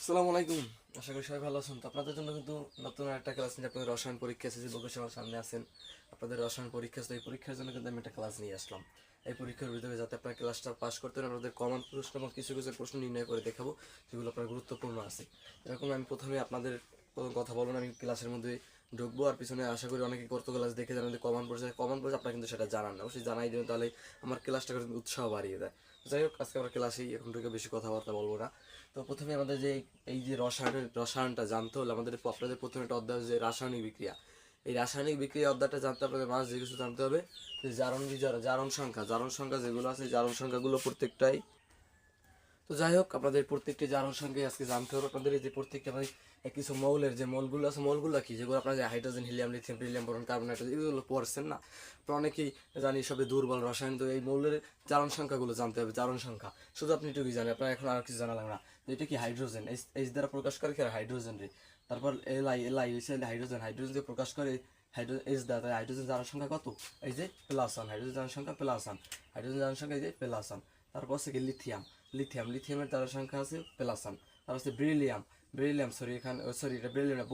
আসসালামু আলাইকুম। আশা করি সবাই ভালো আছেন। তো আপনাদের জন্য কিন্তু নতুন একটা ক্লাস নিয়ে আপনাদের রসায়ন পরীক্ষা এসেছে, ভোকেশনাল সামনে আছেন। আপনাদের রসায়ন পরীক্ষা, তো এই পরীক্ষার জন্য কিন্তু আমি একটা ক্লাস নিয়ে আসলাম। এই পরীক্ষার ভিতরে যাতে আপনার ক্লাসটা পাস করতে পারেন, আপনাদের কমন প্রশ্ন এবং কিছু কিছু প্রশ্ন নির্ণয় করে দেখাবো যেগুলো আপনার গুরুত্বপূর্ণ আছে। এরকম আমি প্রথমে আপনাদের কোনো কথা বলবো না, আমি ক্লাসের মধ্যে ঢুকবো আর পিছনে আশা করি অনেকে গত ক্লাস দেখে জানেন যে কমন পড়েছে আপনারা কিন্তু সেটা জানান না, অবশ্যই জানাই দেবেন, তাহলে আমার ক্লাসটা কিন্তু উৎসাহ বাড়িয়ে দেয়। যাই হোক, আজকে আমরা ক্লাসেই এখন ঢুকে বেশি কথাবার্তা বলবো না। তো প্রথমে আমাদের যে এই যে রসায়নটা জানতে হলে আমাদের আপনাদের প্রথমে একটা অধ্যায় যে রাসায়নিক বিক্রিয়া। এই রাসায়নিক বিক্রিয়া অধ্যায়টা জানতে আপনাদের মাস যে কিছু জানতে হবে, যে জারণ সংখ্যা যেগুলো আছে, জারণ সংখ্যাগুলো প্রত্যেকটাই। তো যাই হোক, আপনাদের প্রত্যেকটি জারণ সংখ্যায় আজকে জানতে হবে। আপনাদের এই যে প্রত্যেকটা কিছু মৌলের যে মৌলগুলো আছে, মৌলগুলো কি, যেগুলো আপনার hydrogen, helium, lithium, beryllium, boron, carbon, nitrogen, এগুলো পড়ছেন না। তো অনেকেই জানি সবে দুর্বল রসায়ন, তো এই মৌলের জারণ সংখ্যাগুলো জানতে হবে। জারণ সংখ্যা শুধু আপনি এটুকুই জানেন, আপনার এখন আর কিছু জানা লাগবে না। তো এটা কি হাইড্রোজেন, এইচ দ্বারা প্রকাশ করে কি হাইড্রোজেন রে। তারপর এল আই হাইড্রোজেন, হাইড্রোজেন দিয়ে প্রকাশ করে হাইড্রোজেন এইচ দ্বারা। হাইড্রোজেন জারণ সংখ্যা কত? এই যে +1, হাইড্রোজেন জারণ সংখ্যা +1, হাইড্রোজেন জারণ সংখ্যা এই যে +1। তারপর হচ্ছে কি লিথিয়ামের জারণ সংখ্যা আছে +1। তারপর হচ্ছে এটা বেরিলিয়াম না,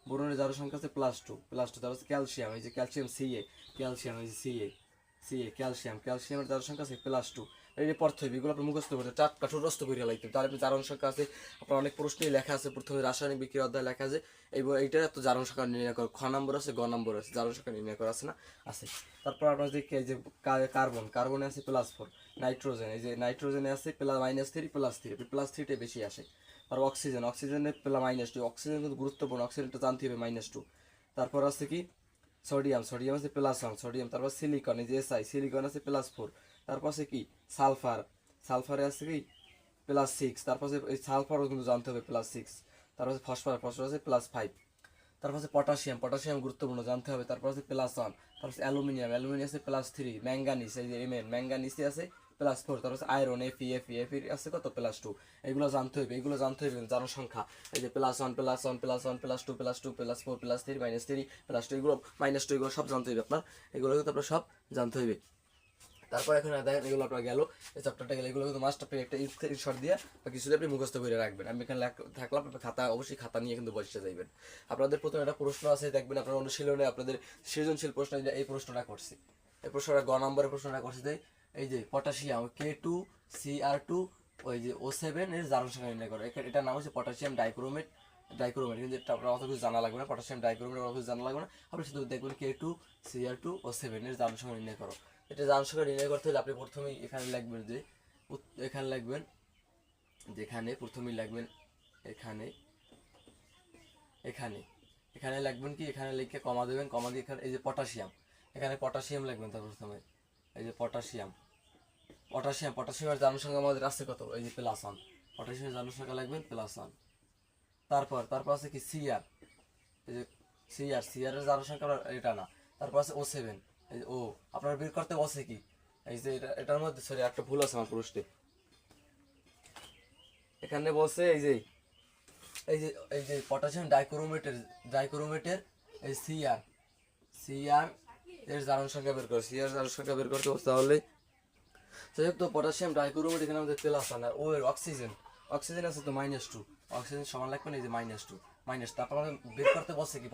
বোরনের জারণ সংখ্যা আছে +2। তারপর হচ্ছে ক্যালসিয়াম, এই যে ক্যালসিয়াম ক্যালসিয়ামের জারণ সংখ্যা আছে +2। এই যে পড়তে হবে, এগুলো আপনার মুখস্থ করতে টাটকা ঠোঁটস্থ করে লাগবে। তার জারণ সংখ্যা আছে আপনার অনেক প্রশ্নেই লেখা আছে, প্রথমে রাসায়নিক বিক্রিয়া অধ্যায় লেখা আছে এইটার তো জারণ সংখ্যা নির্ণয় করো, খ নম্বর আছে, গ নম্বর আছে, জারণ সংখ্যা নির্ণয় করা আছে না, আছে। তারপর আপনার যে কার্বনে আছে +4। নাইট্রোজেন, এই যে নাইট্রোজেনে আছে -3 +3, +3টাই বেশি আসে। আর অক্সিজেনে -2, অক্সিজেন কিন্তু গুরুত্বপূর্ণ, অক্সিজেনটা জানতে হবে -2। তারপর আছে কি সোডিয়াম আছে +1, তারপর সিলিকন, এই যে সিলিকন আছে +4। তারপর আছে কি সালফারে আছে কি +6। তারপর আছে এই সালফারও কিন্তু জানতে হবে +6। তারপর আছে ফসফরাস আছে +5। তারপর আছে পটাশিয়াম গুরুত্বপূর্ণ, জানতে হবে। তারপর আছে +1। তারপর আছে অ্যালুমিনিয়াম আছে +3। ম্যাঙ্গানিজ, এই যে ম্যাঙ্গানিসে আছে +4। তারপর আছে আয়রন, Fe আছে কত +2। এগুলো জানতে হবে, জারণ সংখ্যা। এই যে +1 +1 +1 +2 +2 +4 +3 -3 +2, এগুলো -2, এগুলো সব জানতে হবে আপনার। এগুলো কিন্তু আপনার সব জানতে হবে। তারপর এখন দেখেন, এগুলো আপনার গেল, এই চ্যাপ্টারটা গেল। এগুলো কিন্তু মাস্টার পেয়ে একটা স্ক্রিনশট দিয়ে বা কিছু দিয়ে আপনি মুখস্থ করে রাখবেন। আমি এখানে থাকলাম, আপনার খাতা, অবশ্যই খাতা নিয়ে কিন্তু বসে যাইবেন। আপনাদের প্রথমে একটা প্রশ্ন আছে, দেখবেন আপনার অনুশীলনে আপনাদের সৃজনশীল প্রশ্ন, এই প্রশ্নটা করছি। এই প্রশ্নটা গ নম্বরের প্রশ্নটা করছি। এই যে পটাশিয়াম K2Cr2 ওই যে O7 এর জারণ সংখ্যা নির্ণয় করে। এটার নাম হচ্ছে পটাশিয়াম ডাইক্রোমেট। কিন্তু এটা আপনার অত কিছু জানা লাগবে না, পটাশিয়াম ডাইক্রোমেট অত কিছু জানা লাগবে না। আপনি শুধু দেখবেন K2Cr2O7 এর জারণ সংখ্যা নির্ণয় করো। এটা জারণ সংখ্যা নির্ণয় করতে হলে আপনি প্রথমেই এখানে লিখবেন যে এখানে লিখবেন যেখানে প্রথমেই লিখবেন এখানে এখানে এখানে লিখবেন কি, এখানে লিখে কমা দেবেন, কমা দিয়ে এখানে এই যে এখানে পটাশিয়াম লিখবেন। তার প্রথমে এই যে পটাশিয়ামের জারণ সংখ্যা আমাদের আছে কত, এই যে +1। পটাশিয়ামের জারণ সংখ্যা লিখবেন +1। তারপর আছে কি এই যে সিআর এর জারণ সংখ্যা এটা না। তারপর আছে O7, এই ও আপনারা বের করতে বসে কি, এই যে এটার মধ্যে সরি একটা ভুল আছে আমার প্রশ্নে। এখানে বলছে এই যে পটাশিয়াম ডাইক্রোমেটের এই সিআর এর জারণ সংখ্যা বের করে, করতে বলছে। তাহলে তো পটাশিয়াম ডাইক্রোমেট এখানে আমাদের +1, আর ও এর অক্সিজেন আছে তো -2। অক্সিজেন সমান লাগবে এই যে -2 তারপর আমাদের বের করতে বলছে কি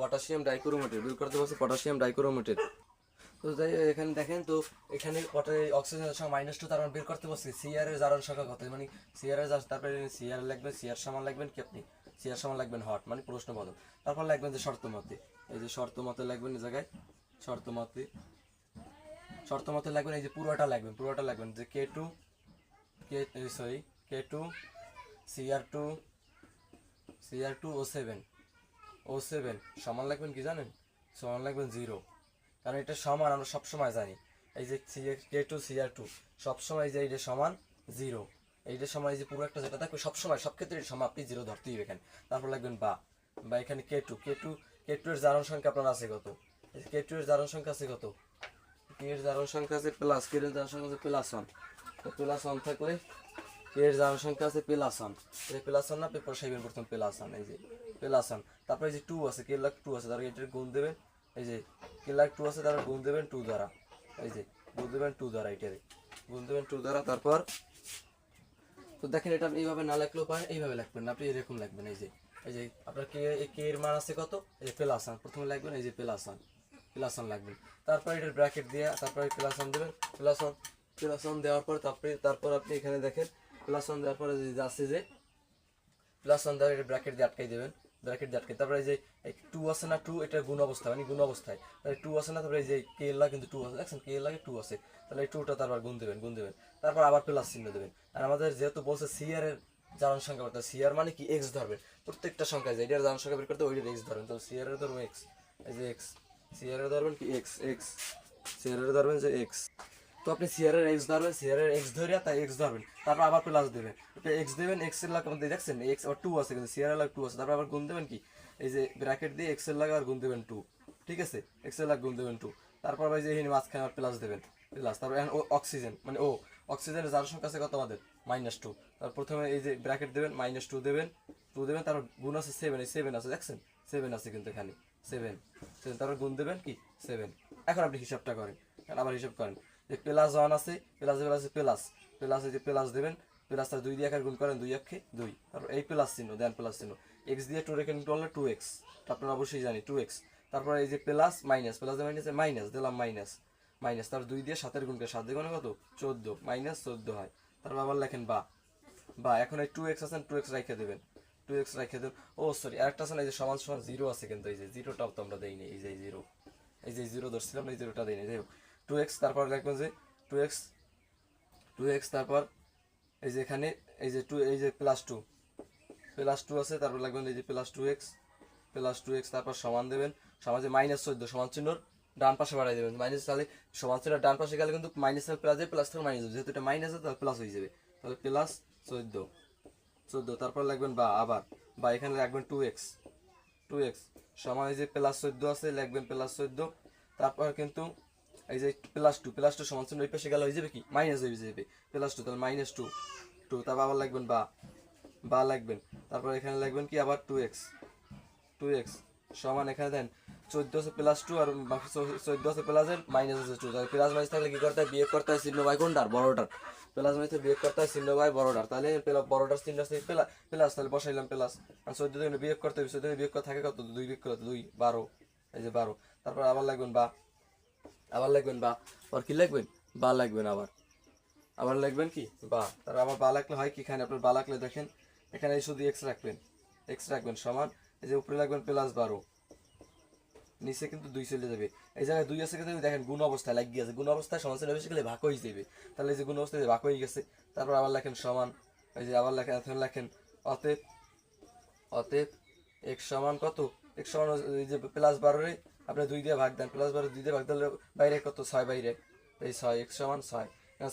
পটাশিয়াম ডাইক্রোমেটের। তো তাই এখানে দেখেন, তো এখানে অক্সিজেনের সঙ্গে -2, তার মানে বের করতে বলছি সিআর এর জারণ সংখ্যা কত, মানে সিআর এর তারপরে সিআর লিখবেন, সিআর সমান লিখবেন কি আপনি, সিআর সমান লিখবেন হট, মানে প্রশ্ন বদল। তারপর লিখবেন যে শর্তমতে, এই যে শর্তমতে লিখবেন এই জায়গায় শর্তমতে লিখবেন, এই যে পুরোটা লিখবেন যে K2 CR2 সমান লিখবেন কি জানেন, সমান লিখবেন 0। কারণ এটা সমান আমরা সবসময় জানি, এই যে K2 CR2 সবসময় যে এইটা সমান 0, এইটা সময় যে পুরো একটা যেটা থাকবে সবসময় সব ক্ষেত্রে সমান, আপনি 0 ধরতেই হবে এখানে। তারপর লিখবেন বা এখানে K2 এর জারণ সংখ্যা আপনার আছে কত, K2 এর জারণ সংখ্যা আছে কত, K এর জারণ সংখ্যা আছে +1 থাকলে K এর জারণ সংখ্যা আছে +1, এই +1 না পেপার সাইবেন প্রথম +1, এই যে +1। তারপরে এই যে 2 আছে, K2 আছে, তারপরে এটার গুণ দেবেন, এই যে K2 আছে, তারপর গুণ দেবেন 2 দ্বারা, এই যে গুণ দেবেন 2 দ্বারা, এটারে গুণ দেবেন 2 দ্বারা। তারপর তো দেখেন এটা আপনি এইভাবে না লিখলেও পারেন, এইভাবে লিখবেন না, আপনি এরকম লিখবেন, এই যে আপনার কে এর মান আছে কত, এই যে প্লাস ওয়ান প্রথমে লিখবেন, এই যে প্লাস ওয়ান লাগবেন। তারপর এটার ব্র্যাকেট দিয়ে তারপরে প্লাস ওয়ান দেবেন, প্লাস ওয়ান দেওয়ার পর তারপর আপনি এখানে দেখেন প্লাস ওয়ান দেওয়ার পরে যে আছে যে প্লাস ওয়ান দেওয়ার এটা ব্র্যাকেট দিয়ে আটকাই দেবেন, ব্র্যাকেট দিয়ে আটকাই। তারপরে এই যে টু আছে না, টু এটা গুণ অবস্থা, মানে গুণ অবস্থায় তাহলে টু আছে না, তারপরে এই যে কে এর লাগে কিন্তু টু আছে, দেখছেন কে এর লাগে টু আছে, তাহলে এই টুটা তারপর গুণ দেবেন, তারপর আবার প্লাস চিহ্ন দেবেন। আর আমাদের যেহেতু বলছে সি আর এর জারণ সংখ্যা করতে, সি আর মানে কি এক্স ধরবেন, প্রত্যেকটা সংখ্যা যে এটার জারণ সংখ্যা বের করতে ওইটার এক্স ধরবেন, তো সি আর এর ধরবেন এক্স, এই যে এক্স, সি আর এর ধরবেন কি এক্স, সি আর এর ধরবেন যে এক্স। তো আপনি সিআর এর এক্স ধরবেন, সিআর এর এক্স ধরিয়া তাই এক্স ধরবেন, তারপর আবার প্লাস দেবেন, এক্স দেবেন, এক্স এর লাগে মধ্যে দেখছেন এক্স আবার টু আছে কিন্তু সিআর এর লাগে টু আছে, তারপর আবার গুণ দেবেন কি এই যে ব্র্যাকেট দিয়ে এক্স এর লাগে আর গুণ দেবেন টু, ঠিক আছে, এক্স এর লাগে গুণ দেবেন টু, তারপর আবার যে এখানে মাঝখানে আবার প্লাস দেবেন, প্লাস, তারপর অক্সিজেন মানে ও অক্সিজেনের যার সংখ্যা আছে কত আমাদের মাইনাস টু, তারপর প্রথমে এই যে ব্র্যাকেট দেবেন মাইনাস টু দেবেন, তারপর গুণ আছে সেভেন, এই সেভেন আছে দেখছেন, সেভেন আছে কিন্তু এখানে সেভেন, তারপর গুণ দেবেন কি সেভেন। এখন আপনি হিসাবটা করেন, আবার হিসাব করেন যে প্লাস ওয়ান আছে, প্লাস এই যে প্লাস দেবেন, প্লাস তার দুই দিয়ে একার গুণ করেন, দুই একে দুই, তারপর এই প্লাস চিহ্ন দেন, প্লাস চিহ্ন এক্স দিয়ে টু রেখে নিতে হলে টু এক্স, আপনারা অবশ্যই জানি টু এক্স, তারপর এই যে প্লাস মাইনাস মাইনাস দিলাম মাইনাস তারপর দুই দিয়ে সাতের গুণ করে, সাত দিয়ে গুণ কত 14, মাইনাস 14 হয়, তারপর আবার লেখেন বা এখন এই টু এক্স আছেন, টু এক্স রেখে দেবেন, ও সরি আরেকটা আছে না, এই যে সমান সমান জিরো আছে কিন্তু এই যে জিরোটাও তো আমরা দেইনি, এই যে জিরো ধরছিলাম এই জিরোটা দেইনি, যাই হোক টু এক্স, তারপর লিখবেন যে টু এক্স তারপর এই যে এখানে এই যে এই যে প্লাস টু আছে, তারপর লাগবেন এই যে প্লাস টু এক্স তারপর সমান দেবেন, সমান যে মাইনাস 14 সমান চিহ্ন ডান পাশে বাড়াই দেবেন, মাইনাস তাহলে সমান চিহ্ন ডান পাশে গেলে কিন্তু মাইনাস প্লাস যাবে, প্লাস থেকে মাইনাস যাবে, যেহেতু এটা মাইনাস আছে তাহলে প্লাস হয়ে যাবে, তাহলে প্লাস 14 তারপর লাগবেন বা এখানে রাখবেন টু এক্স সমান এই যে প্লাস 14 আছে লিখবেন প্লাস 14, তারপর কিন্তু এই যে প্লাস টু সমান চিহ্ন ওই পাশে গেলে হয়ে যাবে কি মাইনাস হয়ে যাবে, প্লাস টু তাহলে মাইনাস টু তারপর আবার লাগবেন বা লাগবেন, তারপর এখানে লাগবেন কি আবার টু এক্স সমান এখানে দেন 14 আছে প্লাস টু আর 14 আছে প্লাস এর মাইনাস আছে টু, তাহলে প্লাস মাইনাস থাকলে কি করতে হয় বিয়োগ করতে হয় চিহ্ন বাই কোনটার বড়টার, প্লাস মাইনাস বিয়োগ করতে হয় চিহ্ন বাই বড়টার, তাহলে বড়টার চিহ্ন আছে প্লাস তাহলে বসাইলাম প্লাস, আর 14 থেকে বিয়োগ করতে হবে, 14 বিয়োগ করে থাকে কত 2 বিয়োগ করতে 2 12, এই যে 12, তারপর আবার লাগবেন আর কি লাগবেন আবার লাগবেন কি তারপর আবার বা লাগলে হয় কি, এখানে আপনার বা লাগলে দেখেন এখানে শুধু এক্স রাখবেন সমান এই যে উপরে লাগবেন প্লাস 12, নিচে কিন্তু 2 চলে যাবে, এই জায়গায় 2 আছে কিন্তু দেখেন গুণ অবস্থায় লাগিয়ে আছে, গুণ অবস্থায় সমান চিহ্ন বেশি গেলে ভাগ হয়ে যাবে, তাহলে এই যে গুণ অবস্থায় ভাগ হয়ে গেছে, তারপর আবার লেখেন সমান এই যে আবার লেখেন অতএব x সমান কত, x সমান এই যে প্লাস 12 রে আপনি 2 দিয়ে ভাগ দেন, প্লাস 12 2 দিয়ে ভাগ দিলে বাইরে কত 6 বাইরে, এই 6 x সমান 6,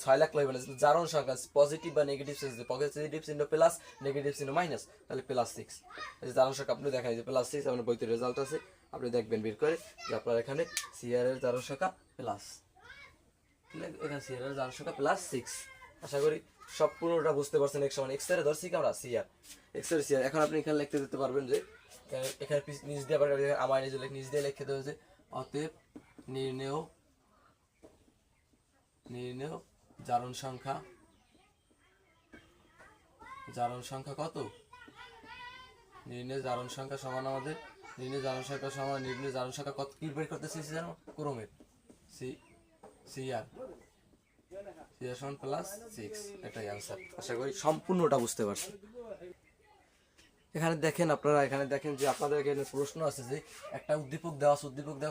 6 লাখ লইবেন জারণ সংখ্যা পজিটিভ বা নেগেটিভ চিহ্ন, পজিটিভ চিহ্ন প্লাস নেগেটিভ চিহ্ন মাইনাস, তাহলে প্লাস 6, এই যে জারণ সংখ্যা আপনি দেখাই যে প্লাস 6 আপনার বইতে রেজাল্ট আছে, আপনি দেখবেন বের করে যে আপনার এখানে সিআর এর জারণ সংখ্যা প্লাস, এখানে সিআর এর জারণ সংখ্যা প্লাস 6, আশা করি সম্পূর্ণটা বুঝতে পারছেন, x সমান x এর ধরছি কি আমরা সিআর, x এর সিআর। এখন আপনি এখানে লিখতে দিতে পারবেন যে এখানে নিচ দিয়ে পারবেন আমার নিচ দিয়ে লিখে দেওয়া যে অতএব নির্ণেয় জারণ সংখ্যা কত, নির্ণেয় জারণ সংখ্যা সমান আমাদের নির্ণেয় জারণ সংখ্যা কত কি বের করতে চেয়েছি জানো, ক্রমের সিআর সমান প্লাস 6, এটাই आंसर। আশা করি সম্পূর্ণটা বুঝতে পারছেন। এখানে দেখেন আপনারা যে আপনাদের এখানে প্রশ্ন আছে যে একটা উদ্দীপক দেওয়া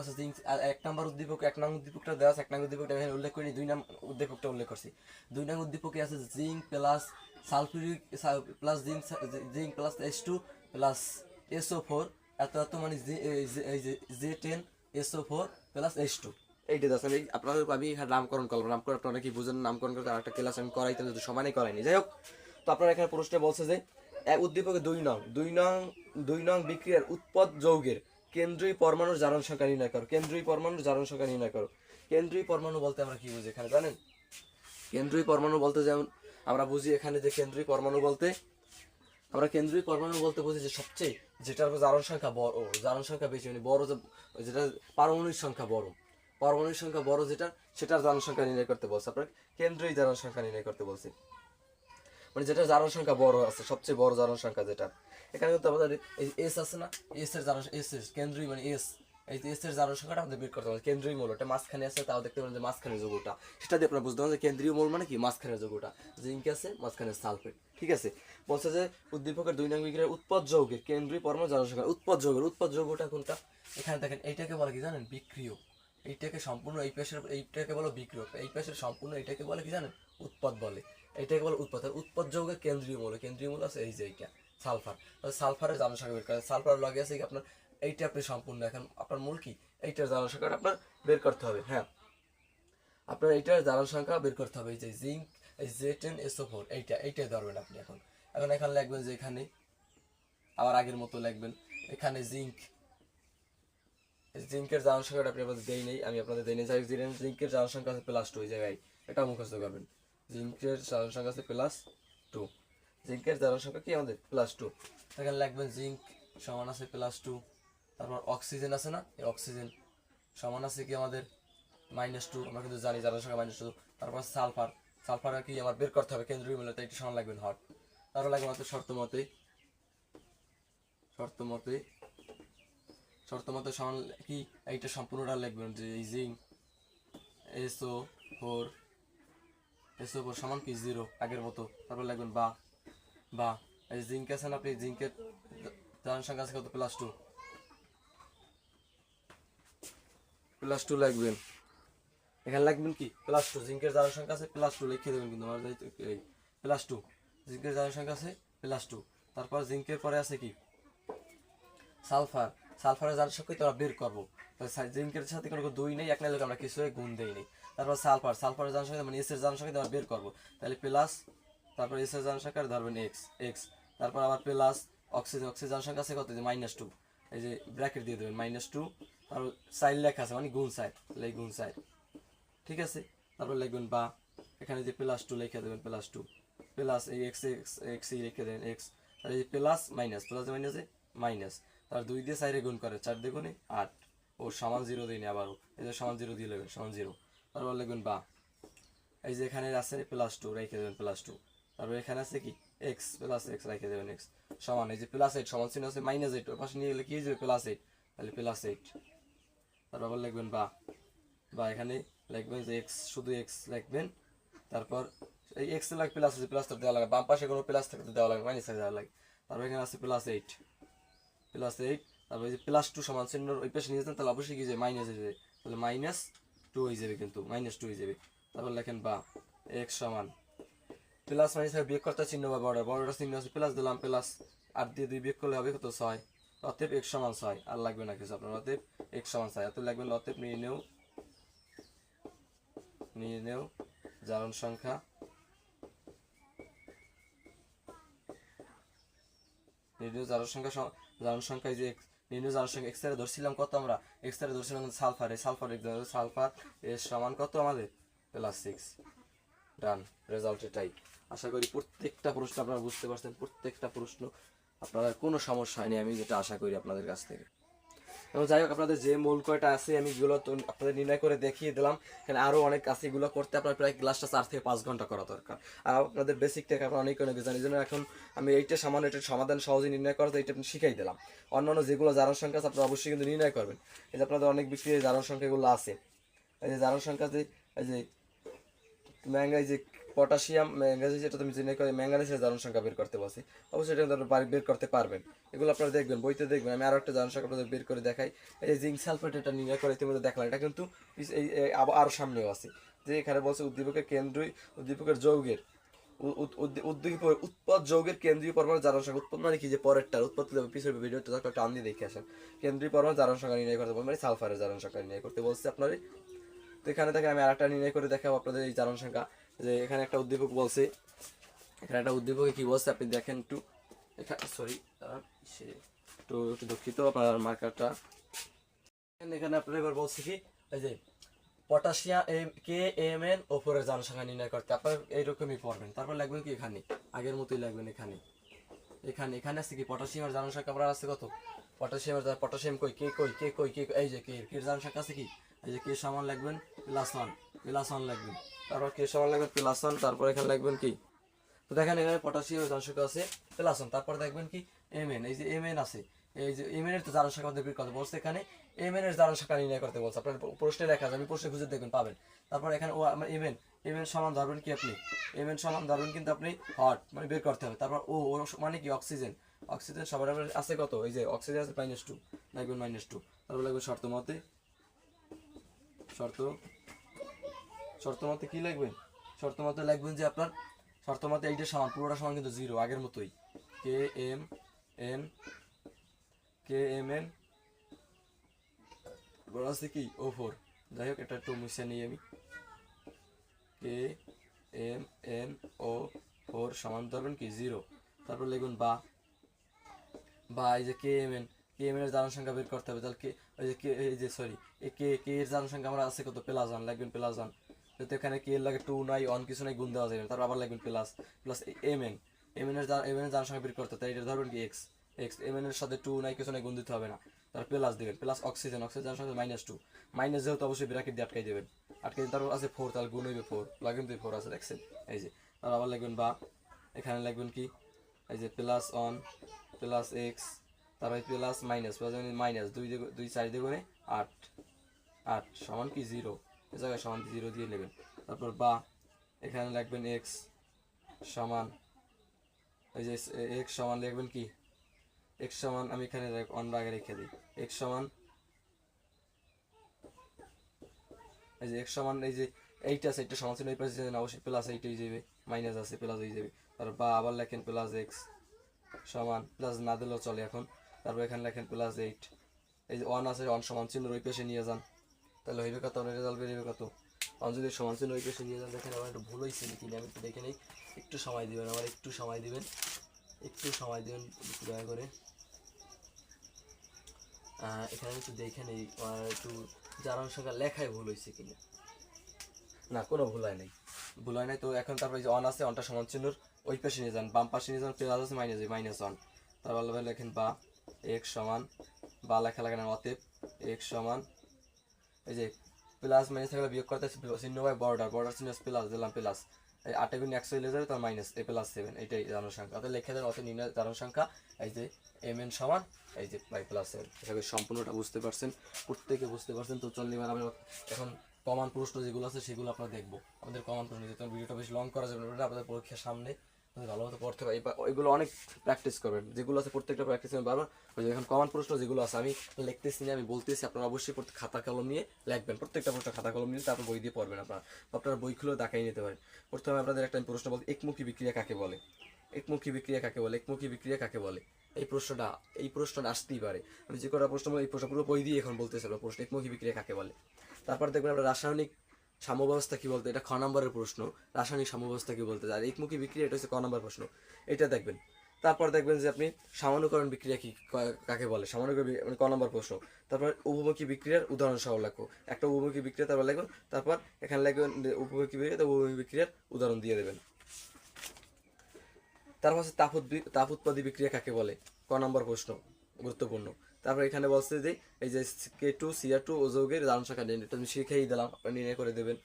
আছে জিঙ্ক, এক নাম্বার উদ্দীপক এক নং উদ্দীপকটা দেওয়া আছে, এক নং উদ্দীপকটা এখানে উল্লেখ করি, 2 নং উদ্দীপকটা উল্লেখ করছি, 2 নং উদ্দীপকে আছে zinc plus sulphuric plus zinc plus H2 plus SO4 এত মানে এই যে J10 SO4 প্লাস H2, এইটা আছে। আমি এখানে নামকরণ করলাম, নামকরণ আপনারা কি বুঝেন, নামকরণ করতে আরেকটা ক্লাস আমি করাইতে যদি সমানই করাইনি, যাই হোক। তো আপনারা এখানে প্রশ্নে বলছে যে এক উদ্দীপকে 2 নং বিক্রিয়ার উৎপদ যৌগের কেন্দ্রীয় পরমাণুর জারণ সংখ্যা নির্ণয় করো, কেন্দ্রীয় পরমাণু বলতে আমরা কি বুঝি এখানে জানেন, কেন্দ্রীয় পরমাণু বলতে যেমন আমরা বুঝি এখানে যে কেন্দ্রীয় পরমাণু বলতে বুঝি যে সবচেয়ে যেটার জারণ সংখ্যা বড়, জারণ সংখ্যা বেশি মানে বড়, যেটা পারমাণবিক সংখ্যা বড় যেটা সেটার জারণ সংখ্যা নির্ণয় করতে বলছে, আপনার কেন্দ্রীয় জারণ সংখ্যা নির্ণয় করতে বলছে। মানে যেটা জারণ সংখ্যা বড় আছে, সবচেয়ে বড় জারণ সংখ্যা যেটা। এখানে কিন্তু আমাদের এই এস আছে না, এস এর জারণ, এস এস কেন্দ্রীয় মানে এস, এই যে এস এর জারণ সংখ্যাটা আমাদের বের করতে হবে। কেন্দ্রীয় মৌল এটা মাঝখানে আছে, তাও দেখতে পারেন যে মাঝখানে যৌগটা, সেটা দিয়ে আপনারা বুঝতে পারেন যে কেন্দ্রীয় মৌল মানে কি মাঝখানে যৌগটা, জিঙ্ক আছে মাঝখানে সালফেট। ঠিক আছে, বলছে যে উদ্দীপকের 2 নং বিক্রিয়ার উৎপদ যৌগের কেন্দ্রীয় পরমাণু জারণ সংখ্যা। উৎপদ যৌগটা কোনটা? এখানে দেখেন এইটাকে বলে কি জানেন? বিক্রিয়ক। এইটাকে সম্পূর্ণ এই পাশের এইটাকে বলে বিক্রিয়ক, এই পাশের সম্পূর্ণ এইটাকে বলে কি জানেন? উৎপদ বলে। এইটাকে বলে উৎপদ। আর উৎপদ যৌগের কেন্দ্রীয় মৌল আছে এই যে এইটা সালফার। তাহলে সালফারের জারণ সংখ্যা বের করে, সালফার লগে আছে কি আপনার এইটা, আপনি সম্পূর্ণ এখন আপনার মূল কি এইটার জারণ সংখ্যাটা আপনার বের করতে হবে। হ্যাঁ, আপনার এইটার জারণ সংখ্যা বের করতে হবে। এই যে জিঙ্ক, এই Z10SO4, এইটাই ধরবেন আপনি। এখন এখানে লিখবেন যে এখানে আবার আগের মতো লিখবেন এখানে জিঙ্কের জারণ সংখ্যাটা আপনি আপনাদের দেই নেই, আমি আপনাদের দেই নেই। যাই জিঙ্কের জারণ সংখ্যা আছে +2 এই জায়গায়, এটা মুখস্থ করবেন। জিঙ্কের জারণ সংখ্যা আছে +2, জিঙ্কের জারণ সংখ্যা কি আমাদের +2। এখানে লিখবেন জিঙ্ক সমান আছে +2, তারপর অক্সিজেন আছে না, এই অক্সিজেন সমান আছে কি আমাদের -2, আমরা কিন্তু জানি জারণ সংখ্যা -2। তারপর সালফার কি আমার বের করতে হবে কেন্দ্রীয় মৌল, তাই এটা সমান লাগবেন হট। তারপর লাগবে আমাদের শর্ত মতে সমান কি এইটা সম্পূর্ণটা লিখবেন যে এই জিঙ্ক SO4 সমান কি 0 আগের মতো। তারপর লিখবেন বা এই জিঙ্ক আছে না, আপনি জিঙ্কের জারণ সংখ্যা আছে কত +2 লিখবেন। এখানে লিখবেন কি +2, জিঙ্কের জারণ সংখ্যা আছে +2 লিখে দেবেন। কিন্তু আমার এই +2 জিঙ্কের জারণ সংখ্যা আছে +2। তারপর জিঙ্কের পরে আছে কি সালফারের জারণ সংখ্যা তো আমরা বের করবো। জিঙ্কের সাথে কোনো 2 নেই, এক নাইলে আমরা কিছু গুণ দেই নেই। তারপর সালফারের জারণ সংখ্যা মানে এস এর জারণ সংখ্যা আমরা বের করবো, তাহলে প্লাস, তারপর এস এর জারণ সংখ্যা ধরবেন x, তারপর আবার প্লাস অক্সিজেন জারণ সংখ্যা আছে কত, যে -2, এই যে ব্র্যাকেট দিয়ে দেবেন -2, আর সাইড লেখা আছে মানে গুণ সাইড, এই গুণ সাইড। ঠিক আছে, তারপর লিখবেন বা এখানে যে +2 লিখে দেবেন +2 প্লাস এই x লিখে দেবেন x, আর এই প্লাস মাইনাস মাইনাস, তার 2 দিয়ে 4 গুণ করে 4 দ্বিগুণে 8, ও সমান 0 দিন আবারও এই যে সমান 0 দিয়ে লিখবেন সমান 0। তারপর লিখবেন বা এই যে এখানে আছে +2 রেখে দেবেন +2, তারপর এখানে আছে কি x +x রেখে দেবেন x সমান এই যে +8 সমান চিহ্ন আছে -8, ওর পাশে নিয়ে গেলে কি হয়ে যাবে +8, তাহলে +8। তারপর লিখবেন বা এখানে লিখবেন যে x, শুধু x লিখবেন। তারপর এই x এর লাগে প্লাস আছে, প্লাস তো দেওয়া লাগে, বাম পাশে কোনো প্লাস থাকলে দেওয়া লাগে, মাইনাস থাকলে দেওয়া লাগে। তারপর এখানে আছে +8, তারপর এই যে +2 সমান চিহ্ন ওই পাশে নিয়ে যান, তাহলে অবশ্যই কি যে মাইনাস হয়ে যাবে, তাহলে -2 হয়ে যাবে, কিন্তু -2 হয়ে যাবে। তারপর লেখেন বা x সমান প্লাস মাইনাস বিয়োগ করতে চিহ্ন বা বড়টা চিহ্ন আছে, প্লাস দিলাম, প্লাস 8 দিয়ে 2 বিয়োগ করলে হবে কত 6, অতএব x সমান 6, আর লাগবে না কিছু আপনার, অতএব x সমান 6। অতএব লাগবে অতএব নিয়ে নেও জারণ সংখ্যা জারণ সংখ্যা এই যে নির্ণয় জারণ সংখ্যা x এর ধরছিলাম কত, আমরা x এর ধরছিলাম সালফার এর সমান কত আমাদের +6। ডান, রেজাল্ট এটাই। আশা করি প্রত্যেকটা প্রশ্ন আপনারা বুঝতে পারছেন, প্রত্যেকটা প্রশ্ন আপনারা কোনো সমস্যা হয়নি, আমি যেটা আশা করি আপনাদের কাছ থেকে। এবং যাই হোক, আপনাদের যে মূল কয়টা আছে আমি এগুলো তো আপনাদের নির্ণয় করে দেখিয়ে দিলাম। এখানে আরও অনেক আছে, এগুলো করতে আপনার প্রায় ক্লাসটা 4 থেকে 5 ঘন্টা করা দরকার। আর আপনাদের বেসিক থেকে আপনারা অনেক জানি, এই জন্য এখন আমি এইটা সামান্য এটার সমাধান সহজে নির্ণয় করতে এইটা আপনি শিখাই দিলাম। অন্যান্য যেগুলো জারণ সংখ্যা আছে আপনারা অবশ্যই কিন্তু নির্ণয় করবেন। এই যে আপনাদের অনেক বিক্রি জারণ সংখ্যাগুলো আছে, এই যে জারণ সংখ্যা যে এই যে ম্যাঙ্গানিজ, যে পটাশিয়াম ম্যাঙ্গানিজ, যেটা তুমি জেনে করে ম্যাঙ্গানিজের জারণ সংখ্যা বের করতে বলছি, অবশ্যই এটা আপনারা বের করতে পারবেন। এগুলো আপনারা দেখবেন, বইতে দেখবেন। আমি আরও একটা জারণ সংখ্যা আপনাদের বের করে দেখাই। এই যে জিঙ্ক সালফেট, এটা নির্ণয় করে ইতিমধ্যে দেখলাম, এটা কিন্তু এই আরও সামনেও আছে। যে এখানে বলছে উদ্দীপকের যৌগের উৎপদ যৌগের কেন্দ্রীয় পরমাণু জারণ সংখ্যা। উৎপদ মানে কি, যে পরেরটার উৎপদ পিছনের ভিডিওটা টান দিয়ে দেখে আসেন। কেন্দ্রীয় পরমাণু জারণ সংখ্যা নির্ণয় করতে বলবেন, মানে সালফারের জারণ সংখ্যা নির্ণয় করতে বলছে আপনার। তো এখানে দেখেন আমি আরেকটা নির্ণয় করে দেখাবো আপনাদের এই জারণ সংখ্যা। যে এখানে একটা উদ্দীপক বলছে, এখানে একটা উদ্দীপকে কি বলছে আপনি দেখেন একটু। সরি, একটু দুঃখিত, আপনার মার্কারটা এখানে আপনার এবার বলছে কি, এই যে পটাশিয়াম KMnO ওপরের জারণ সংখ্যা নির্ণয় করতে আপনার এইরকমই পড়বেন। তারপর লাগবেন কি এখানে আগের মতোই লাগবেন, এখানে আছে কি পটাশিয়ামের জারণ সংখ্যা আপনার আছে কত, পটাশিয়াম কই এই যে কে জারণ সংখ্যা আছে কি, এই যে কে সমান লাগবেন +1 লাগবেন, তারপর কে সমান লাগবেন +1, তারপর এখানে লাগবেন কি তো দেখেন এখানে পটাশিয়ামের জারণ সংখ্যা আছে +1। তারপর দেখবেন কি Mn, এই যে Mn আছে, এই যে Mn এর তো জারণ সংখ্যা আমাদের বের করতে বলছে, এখানে Mn এর জারণ সংখ্যা নির্ণয় করতে বলছে। আপনার প্রশ্নে লেখা আছে, আমি প্রশ্নে খুঁজে দেখবেন পাবেন। তারপর এখানে ও আমার Mn সমান ধরবেন কি আপনি, Mn সমান ধরবেন কিন্তু আপনি হট মানে বের করতে হবে। তারপর ও মানে কি অক্সিজেন, অক্সিজেন সবার আছে কত, এই যে অক্সিজেন আছে -2, লাগবেন -2। তারপর লাগবে শর্ত মতে, শর্ত মতে কি লিখবেন, শর্ত মতে লিখবেন যে আপনার শর্ত মতে এইটা সমান, পুরোটা সমান কিন্তু 0 আগের মতোই, Kmn বড় আছে কি O4। যাই হোক এটা একটু মুছে নিই আমি, KMnO4 সমান ধরবেন কি 0। তারপর লিখুন বা এই যে Kmn এর জারণ সংখ্যা বের করতে হবে। তাহলে ওই যে এই যে সরি এই কে এর জারণ সংখ্যা আমরা আছে কত, +1, লাগবেন +1। যেহেতু এখানে কে এর লাগে 2 নাই 1 কিছু নাই, গুণ দেওয়া যাবে। তারপর আবার লাগবেন প্লাস Mn এর জারণ সংখ্যা বের করতে, তাই এটা ধরবেন কি x। Mn এর সাথে 2 নাই কিছু নাই, গুণ দিতে হবে না। তারপর প্লাস দিবেন, প্লাস অক্সিজেন জারণ সংখ্যা -2, মাইনাস যেহেতু অবশ্যই ব্র্যাকেট দিয়ে আটকাই দেবেন, তারপর আছে 4, তাহলে গুণ হইবে 4, লাগবেন 4 আছে দেখছেন এই যে। তারপর আবার লাগবেন বা, এখানে লাগবেন কি এই যে +1 প্লাস x, তারপর প্লাস মাইনাস মাইনাস 2 4 দ্বিগুণে 8 সমান কি 0, এই জায়গায় সমান 0 দিয়ে নেবেন। তারপর বা এখানে লিখবেন x সমান, এই যে x সমান লিখবেন কি x সমান, আমি এখানে অন্য আগে রেখে দিই, x সমান এই যে x সমান এই যে এইটা আছে, এটা সমান ছিল এই পাশে অবশ্যই প্লাস এইটা হয়ে যাবে, মাইনাস আছে প্লাস হয়ে যাবে। তারপর বা আবার লেখেন প্লাস x সমান, প্লাস না দিলেও চলে এখন। তারপর এখানে লেখেন +8, এই যে 1 আছে 1 সমান চিহ্ন ওই পাশে নিয়ে যান, তাহলে হইবে কত, রেজাল্ট বেরিয়ে কত 1 যদি সমান চিহ্ন ওই পাশে নিয়ে যান। দেখেন আমার একটু ভুল হয়েছে নাকি আমি একটু দেখে নিই, একটু সময় দিবেন, আমার একটু সময় দিবেন, দয়া করে। এখানে একটু দেখে নেই একটু জারণ সংখ্যা লেখায় ভুল হয়েছে কিনা, না কোনো ভুল হয় নাই, তো এখন তারপর এই যে 1 আছে, 1টা সমান চিহ্নর ওই পাশে নিয়ে যান, বাম পাশে নিয়ে যান, প্লাস আছে -1। তারপর লেখেন বা x সমান, বা লেখা লাগে না, অতএব x সমান এই যে প্লাস মাইনাস থাকলে বিয়োগ করতে চিহ্ন হয় বর্ডার চিহ্ন প্লাস দিলাম, প্লাস এই 8 গুণ 100 হয়ে যাবে, তার মাইনাস এই +7, এইটাই জারণ সংখ্যা। অতএব লিখে দেন অতএব নির্ণয় জারণ সংখ্যা এই যে Mn সমান এই যে +7। এভাবে সম্পূর্ণটা বুঝতে পারছেন, প্রত্যেকে বুঝতে পারছেন। তো চল এবার আমরা এখন কমন প্রশ্ন যেগুলো আছে সেগুলো আপনারা দেখবো। আমাদের কমন প্রশ্ন, যেহেতু ভিডিওটা বেশি লং করা যাবে না, আপনাদের পরীক্ষার সামনে ভালো মতো পড়তে হবে, ওইগুলো অনেক প্র্যাকটিস করবেন, যেগুলো আছে প্রত্যেকটা প্র্যাকটিস করবেন বারবার। ওই যে এখন কমন প্রশ্ন যেগুলো আছে আমি লিখতেছি না, আমি বলতেছি, আপনারা অবশ্যই খাতা কলম নিয়ে লিখবেন, প্রত্যেকটা প্রশ্ন খাতা কলম নিয়ে তারপর বই দিয়ে পড়বেন। আপনারা বই খুলেও দেখাই নিতে পারেন। প্রথমে আপনাদের একটা প্রশ্ন বলতে, একমুখী বিক্রিয়া কাকে বলে, একমুখী বিক্রিয়া কাকে বলে, এই প্রশ্নটা আসতেই পারে। আমি যে কটা প্রশ্ন এই প্রশ্ন পুরো বই দিয়ে এখন বলতেছি আপনার প্রশ্ন, একমুখী বিক্রিয়া কাকে বলে। তারপর দেখবেন আপনার রাসায়নিক সাম্যাবস্থা কি বলতে, এটা খ নম্বরের প্রশ্ন, রাসায়নিক সাম্যাবস্থা কি বলতে, আর একমুখী বিক্রিয়া এটা হচ্ছে ক নম্বর প্রশ্ন, এটা দেখবেন। তারপর দেখবেন যে আপনি সামান্যকরণ বিক্রিয়া কি কাকে বলে, সামান্যকরণ মানে ক নম্বর প্রশ্ন। তারপর উভমুখী বিক্রিয়ার উদাহরণ সহ লেখো, একটা উভমুখী বিক্রিয়া তারপর লিখবেন, তারপর এখানে লিখবেন উভমুখী বিক্রিয়া, উভমুখী বিক্রিয়ার উদাহরণ দিয়ে দেবেন। তারপর হচ্ছে তাপ উৎপাদী বিক্রিয়া কাকে বলে, ক নম্বর প্রশ্ন, গুরুত্বপূর্ণ। তারপর এখানে বলছে যে এই যে K2Cr2 ও যৌগের জারণ সংখ্যা নির্ণয়, এটা আমি শিখেই দিলাম, আপনি নির্ণয় করে দেবেন।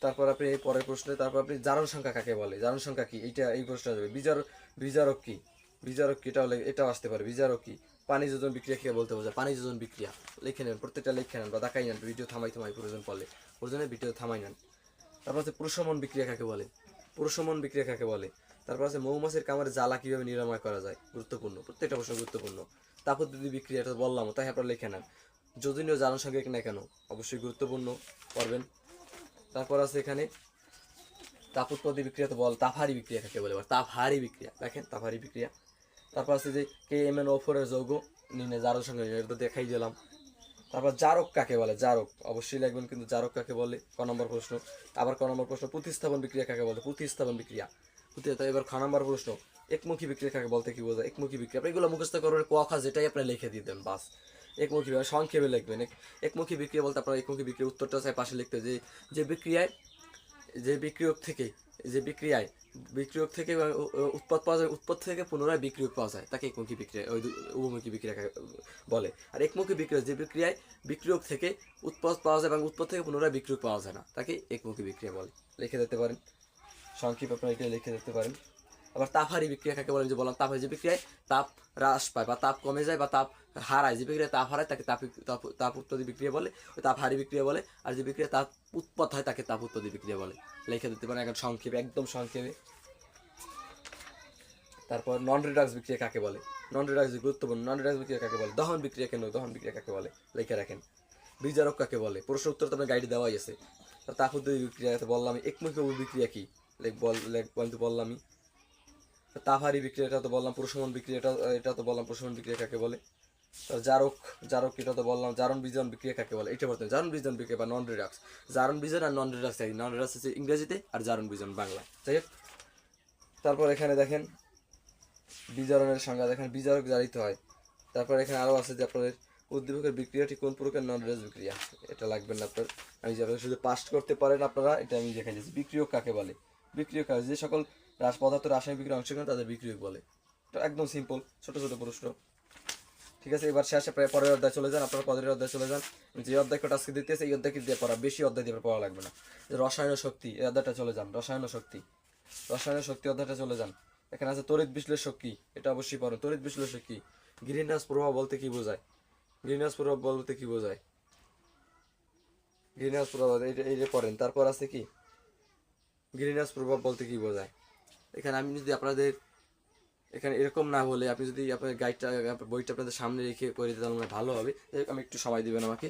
তারপর আপনি এই পরের প্রশ্নে, তারপর আপনি জারণ সংখ্যা কাকে বলে, জারণ সংখ্যা কি, এইটা এই প্রশ্নটা যাবে। বিজারক কি, এটাও আসতে পারে, বিজারক কি, পানি যোজন বিক্রিয়া কে বলতে বোঝায়, পানি যোজন বিক্রিয়া লিখে নেন, প্রত্যেকটা লিখে নেন বা দেখাই নেন, ভিডিও থামাই প্রয়োজন পড়লে, প্রয়োজনে ভিডিও থামাই নেন। তারপর হচ্ছে প্রশমন বিক্রিয়া কাকে বলে, তারপর আছে মৌমাছির কামড়ে জ্বালা কিভাবে নিরাময় করা যায়, গুরুত্বপূর্ণ, প্রত্যেকটা প্রশ্ন গুরুত্বপূর্ণ। তাপোদ্যোগী বিক্রিয়া, এটা বললাম, তাই আপনারা লিখে নেন। যোজনীয় জারণ সংখ্যা না কেন, অবশ্যই গুরুত্বপূর্ণ, পড়বেন। তারপর আছে এখানে তাপোৎপাদী বিক্রিয়া, তো তাপহারী বিক্রিয়া কাকে বলে, তাপহারী বিক্রিয়া দেখেন, তাপহারী বিক্রিয়া। তারপর আছে যে KMnO4 এর যৌগ নির্ণয় জারণ সংখ্যা, এটা তো দেখাই দিলাম। তারপর জারক কাকে বলে, জারক অবশ্যই লিখবেন কিন্তু, জারক কাকে বলে, ক নম্বর প্রশ্ন। আবার ক নম্বর প্রশ্ন, প্রতিস্থাপন বিক্রিয়া কাকে বলে, প্রতিস্থাপন বিক্রিয়া। এবার খ নম্বর প্রশ্ন, একমুখী বিক্রিয়া কাকে বলতে কি বোঝায়, একমুখী বিক্রিয়া। আপনি এগুলো মুখস্থ করবেন, ক খ যেটাই আপনি লিখে দিয়ে দেন, বাস। একমুখী সংক্ষেপে লিখবেন। একমুখী বিক্রিয়া বলতে আপনার একমুখী বিক্রিয়ার উত্তরটা চাই পাশে লিখতে, যে বিক্রিয়ায় বিক্রিয়ক থেকে উৎপাদ পাওয়া যায়, উৎপাদ থেকে পুনরায় বিক্রিয়ক পাওয়া যায়, তাকে একমুখী বিক্রিয়া, উভমুখী বিক্রিয়া বলে। আর একমুখী বিক্রিয়া, যে বিক্রিয়ায় বিক্রিয়ক থেকে উৎপাদ পাওয়া যায় এবং উৎপাদ থেকে পুনরায় বিক্রিয়ক পাওয়া যায় না, তাকে একমুখী বিক্রিয়া বলে, লিখে দিতে পারেন। সংক্ষেপে আপনারা এটা লিখে দিতে পারেন। আবার তাপহারী বিক্রিয়া কাকে বলে, যে বললাম তাপহারী যে বিক্রিয়ায় তাপ হ্রাস পায় বা তাপ কমে যায় বা তাপ হারায়, যে বিক্রিয়া তাপ হারায় তাকে তাপ উৎপাদী বিক্রিয়া বলে, ওই তাপহারী বিক্রিয়া বলে। আর যে বিক্রিয়া তাপ উৎপন্ন হয় তাকে তাপ উৎপাদী বিক্রিয়া বলে। লিখে দিতে পারেন এখন সংক্ষেপে, একদম সংক্ষেপে। তারপর নন রিডাক্স বিক্রিয়া কাকে বলে, নন রিডাক্স গুরুত্বপূর্ণ, নন রিডাক্স বিক্রিয়া কাকে বলে, দহন বিক্রিয়া কেন, দহন বিক্রিয়া কাকে বলে লিখে রাখেন। বিজারক কাকে বলে, প্রশ্ন উত্তর তো আপনার গাইডে দেওয়াই আছে। তাপ উৎপাদী বিক্রিয়া বললাম। একমুখী বিক্রিয়া কি বললামই। তাপহারী বিক্রিয়াটা তো বললাম। প্রশমন বিক্রিয়াটা এটা তো বললাম, প্রশমন বিক্রিয়া কাকে বলে। জারক, জারক এটা তো বললাম। জারণ বিজন বিক্রিয়া কাকে বলে, এটা বলতে জারণ বিজন বিক্রিয়া বা নন রিডাক্স। জারণ বিজন আর নন রিডাক্স, নন রিডাক্স হচ্ছে ইংরেজিতে আর জারণ বিজন বাংলা। যাই হোক, তারপর এখানে দেখেন বিজারণের সংজ্ঞা দেখেন, বিজারক জারিত হয়। তারপর এখানে আরও আছে যে আপনাদের উদ্দীপকের বিক্রিয়াটি কোন প্রকার নন রিডাক্স বিক্রিয়া, এটা লাগবে না আপনার। আমি যে আপনারা শুধু পাস করতে পারেন আপনারা, এটা আমি দেখাই দিচ্ছি। বিক্রিয়ক কাকে বলে, বিক্রিয়ক যে সকল পদার্থ রাসায়নিক বিক্রিয়া অংশগ্রহণ তাদের বিক্রিয়ক বলে। এটা একদম সিম্পল, ছোট ছোট প্রশ্ন। ঠিক আছে, এবার শেষে পরের অধ্যায় চলে যান। আপনারা পরের অধ্যায় চলে যান। যে অধ্যায়টা আজকে দিতেছে এই অধ্যায়কে দিয়ে পড়া, বেশি অধ্যায় দিয়ে পড়া লাগবে না। যে রসায়ন শক্তি, এই অধ্যায়টা চলে যান। রসায়ন শক্তি, রসায়ন শক্তি অধ্যায়টা চলে যান। এখানে আছে তড়িৎ বিশ্লেষক কি, এটা অবশ্যই পড়েন। তড়িৎ বিশ্লেষক কি, গ্রিন হাউস প্রভাব বলতে কি বোঝায়, গ্রিন হাউস প্রভাব বলতে কি বোঝায়, গ্রিন হাউস প্রভাব এইটা পড়েন। তারপর আছে কি গ্রিন হাউস প্রভাব বলতে কি বোঝায়। এখানে আমি যদি আপনাদের এখানে এরকম না বলে আপনি যদি আপনার গাইডটা বইটা আপনাদের সামনে রেখে করে দিতে তাহলে ভালো হবে। আমি একটু সময় দিবেন আমাকে।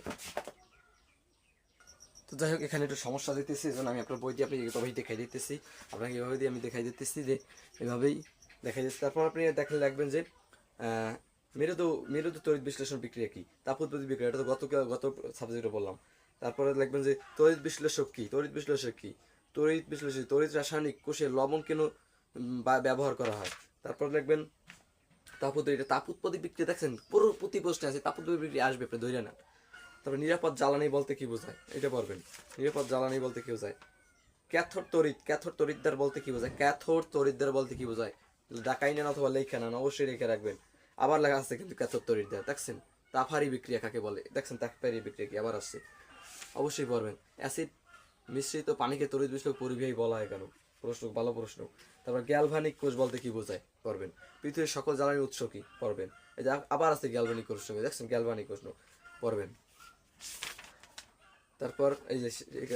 তো যাই হোক, এখানে একটু সমস্যা দিতেছি, এই জন্য আমি আপনার বইটি আপনি এভাবেই দেখাই দিতেছি। আপনাকে এভাবে দিয়ে আমি দেখাই দিতেছি, যে এভাবেই দেখাই দিচ্ছি। তারপর আপনি দেখলে লাগবেন যে মেরুদু মেরুদু তড়িৎ বিশ্লেষণ বিক্রিয়া কি, তাপ উৎপাদী বিক্রিয়া, এটা তো গত সাবজেক্টে বললাম। তারপরে লিখবেন যে তড়িৎ বিশ্লেষক কি, তড়িৎ বিশ্লেষক কি, তড়িৎ বিশ্লেষক তড়িৎ রাসায়নিক কোষে লবণ কেন ব্যবহার করা হয়। তারপর লিখবেন তাপ উৎপাদী বিক্রিয়া। দেখছেন পুরো প্রতি প্রশ্নে আছে তাপ উৎপাদী বিক্রিয়া আসবে, আপনি ধরে নেন। তারপর নিরাপদ জ্বালানি বলতে কি বোঝায়, এটা পড়বেন। নিরাপদ জ্বালানি বলতে কি বোঝায়। ক্যাথোড তড়িৎ, ক্যাথোড তড়িৎদ্বার বলতে কি বোঝায়, ক্যাথোড তড়িৎদ্বার বলতে কি বোঝায়। ডাকাই নেন অথবা লেখা নেন, অবশ্যই রেখে রাখবেন। আবার লেখা আছে কিন্তু ক্যাথোড তড়িৎদ্বার। দেখছেন তাপহারী বিক্রিয়া কাকে বলে, দেখছেন তাপহারী বিক্রিয়া কি আবার আসছে, অবশ্যই পড়বেন। অ্যাসিড মিশ্রিত পানিকে তড়িৎ বিশ্লেষক পরিবাহী বলা হয় কেন, প্রশ্ন, ভালো প্রশ্ন। তারপর গ্যালভানিক কোষ বলতে কি বোঝায়, পড়বেন। পৃথিবীর সকল জ্বালানির উৎস কি, পড়বেন। এই যে আবার আছে গ্যালভানিক কোষ, দেখছেন গ্যালভানিক কোষ, পড়বেন। তারপর এই যে